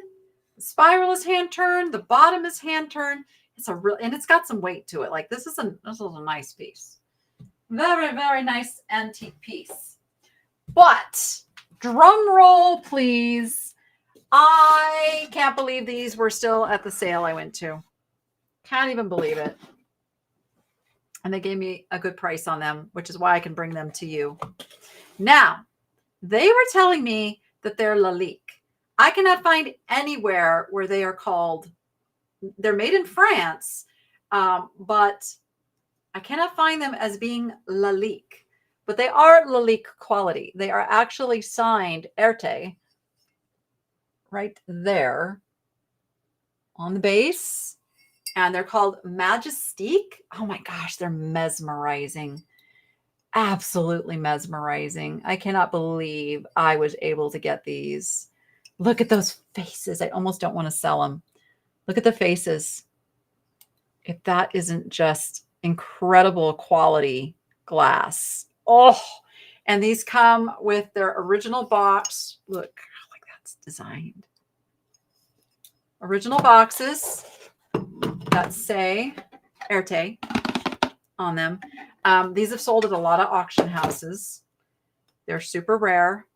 [SPEAKER 1] The spiral is hand turned. The bottom is hand turned. And it's got some weight to it. Like this is a nice piece. Very, very nice antique piece. But drum roll, please. I can't believe these were still at the sale I went to. Can't even believe it. And they gave me a good price on them, which is why I can bring them to you. Now, they were telling me that they're Lalique. I cannot find anywhere where they are called. They're made in France, but I cannot find them as being Lalique. But they are Lalique quality. They are actually signed Erte right there on the base. And they're called Majestique. Oh my gosh, they're mesmerizing. Absolutely mesmerizing. I cannot believe I was able to get these. Look at those faces. I almost don't want to sell them. Look at the faces. If that isn't just incredible quality glass. Oh, and these come with their original box. Look how like that's designed. Original boxes that say Erte on them. These have sold at a lot of auction houses. They're super rare.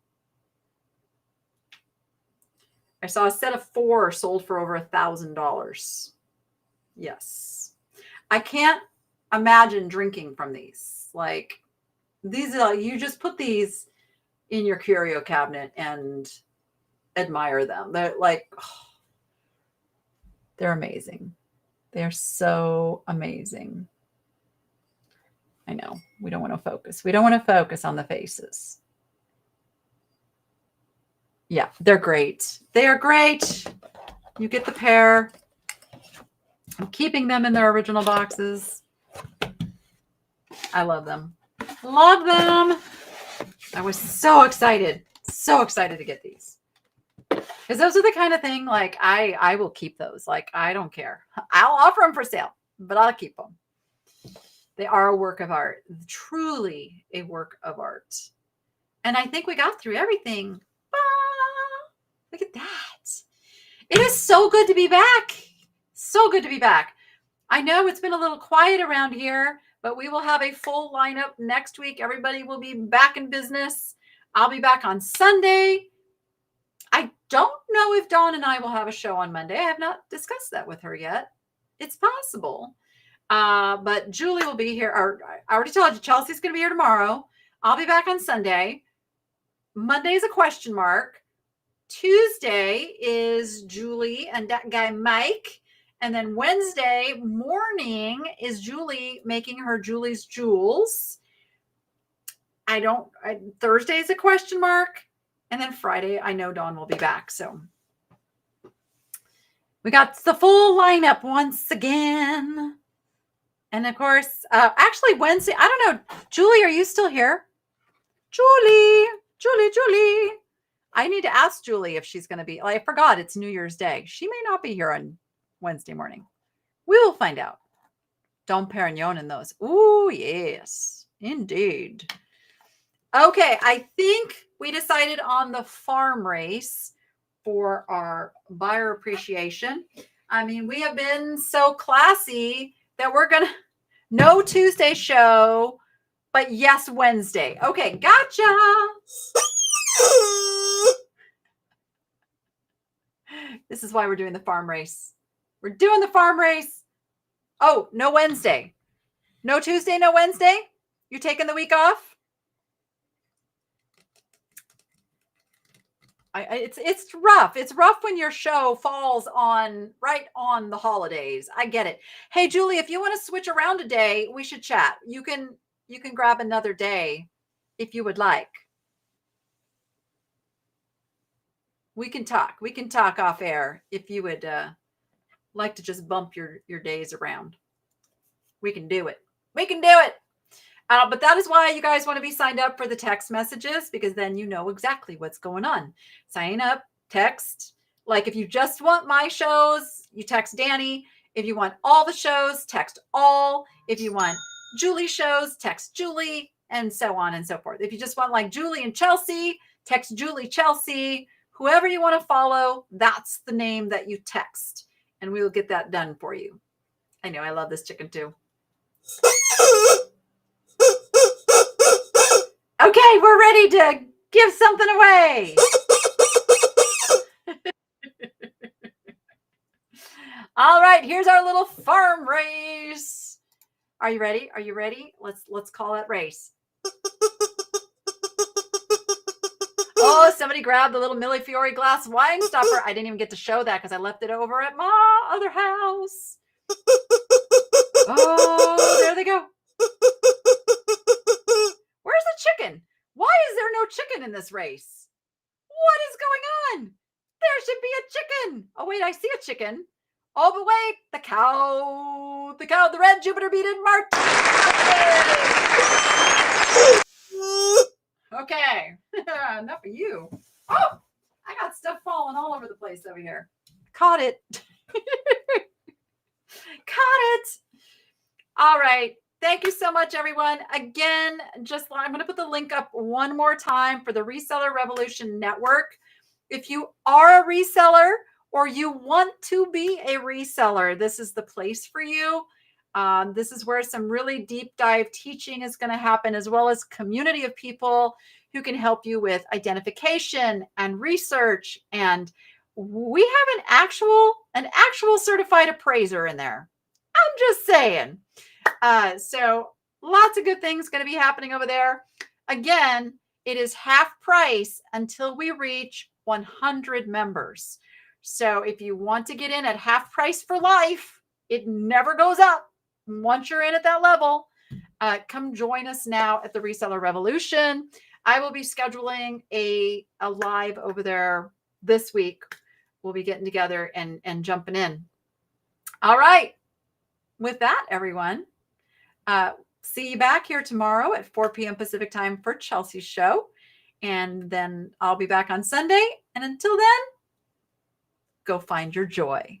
[SPEAKER 1] I saw a set of 4 sold for over $1,000. Yes. I can't imagine drinking from these. Like these are, you just put these in your curio cabinet and admire them. They're like, oh, they're amazing. They're so amazing. I know we don't want to focus. We don't want to focus on the faces. Yeah, they're great. They are great. You get the pair. I'm keeping them in their original boxes. I love them. Love them. I was so excited to get these. Because those are the kind of thing, like, I will keep those. Like, I don't care. I'll offer them for sale, but I'll keep them. They are a work of art. Truly a work of art. And I think we got through everything. Ah, look at that. It is so good to be back. So good to be back. I know it's been a little quiet around here, but we will have a full lineup next week. Everybody will be back in business. I'll be back on Sunday. I don't know if Dawn and I will have a show on Monday. I have not discussed that with her yet. It's possible. But Julie will be here. I already told you, Chelsea's going to be here tomorrow. I'll be back on Sunday. Monday is a question mark. Tuesday is Julie and that guy Mike. And then Wednesday morning is Julie making her Julie's Jewels. Thursday is a question mark. And then Friday, I know Dawn will be back. So we got the full lineup once again. And of course, actually Wednesday, I don't know. Julie, are you still here? Julie. I need to ask Julie if she's going to be, I forgot it's New Year's Day. She may not be here on Wednesday morning. We will find out. Dom Perignon in those. Ooh, yes, indeed. Okay, I think we decided on the farm race for our buyer appreciation. I mean, we have been so classy that we're going to, no Tuesday show, but yes, Wednesday. Okay, gotcha. This is why we're doing the farm race. We're doing the farm race. Oh, no Wednesday. No Tuesday, no Wednesday? You're taking the week off? It's rough. It's rough when your show falls on right on the holidays. I get it. Hey, Julie, if you want to switch around a day, we should chat. You can grab another day if you would like. We can talk. We can talk off air if you would like to just bump your days around. We can do it. We can do it. But that is why you guys want to be signed up for the text messages, because then you know exactly what's going on. Sign up, text. Like if you just want my shows, you text Danny. If you want all the shows, text all. If you want Julie shows, text Julie, and so on and so forth. If you just want like Julie and Chelsea, text Julie Chelsea. Whoever you want to follow, that's the name that you text, and we will get that done for you. I know, I love this chicken too. Okay, we're ready to give something away. All right, here's our little farm race. Are you ready? Are you ready? Let's call it race. Oh, somebody grabbed the little Millefiori glass wine stopper. I didn't even get to show that because I left it over at my other house. Oh, there they go. Where's the chicken? Why is there no chicken in this race? What is going on? There should be a chicken. Oh, wait, I see a chicken. Oh, but wait, the cow, the red Jupiter beaded Martin. Okay, enough of you. Oh, I got stuff falling all over the place over here. Caught it. Caught it. All right. Thank you so much, everyone. Again, I'm going to put the link up one more time for the Reseller Revolution Network. If you are a reseller or you want to be a reseller, this is the place for you. This is where some really deep dive teaching is going to happen, as well as community of people who can help you with identification and research. And we have an actual certified appraiser in there. I'm just saying. So lots of good things going to be happening over there. Again, it is half price until we reach 100 members. So if you want to get in at half price for life, it never goes up. Once you're in at that level, come join us now at the Reseller Revolution. I will be scheduling a live over there this week. We'll be getting together and jumping in. All right. With that, everyone, see you back here tomorrow at 4 p.m. Pacific time for Chelsea's show. And then I'll be back on Sunday. And until then, go find your joy.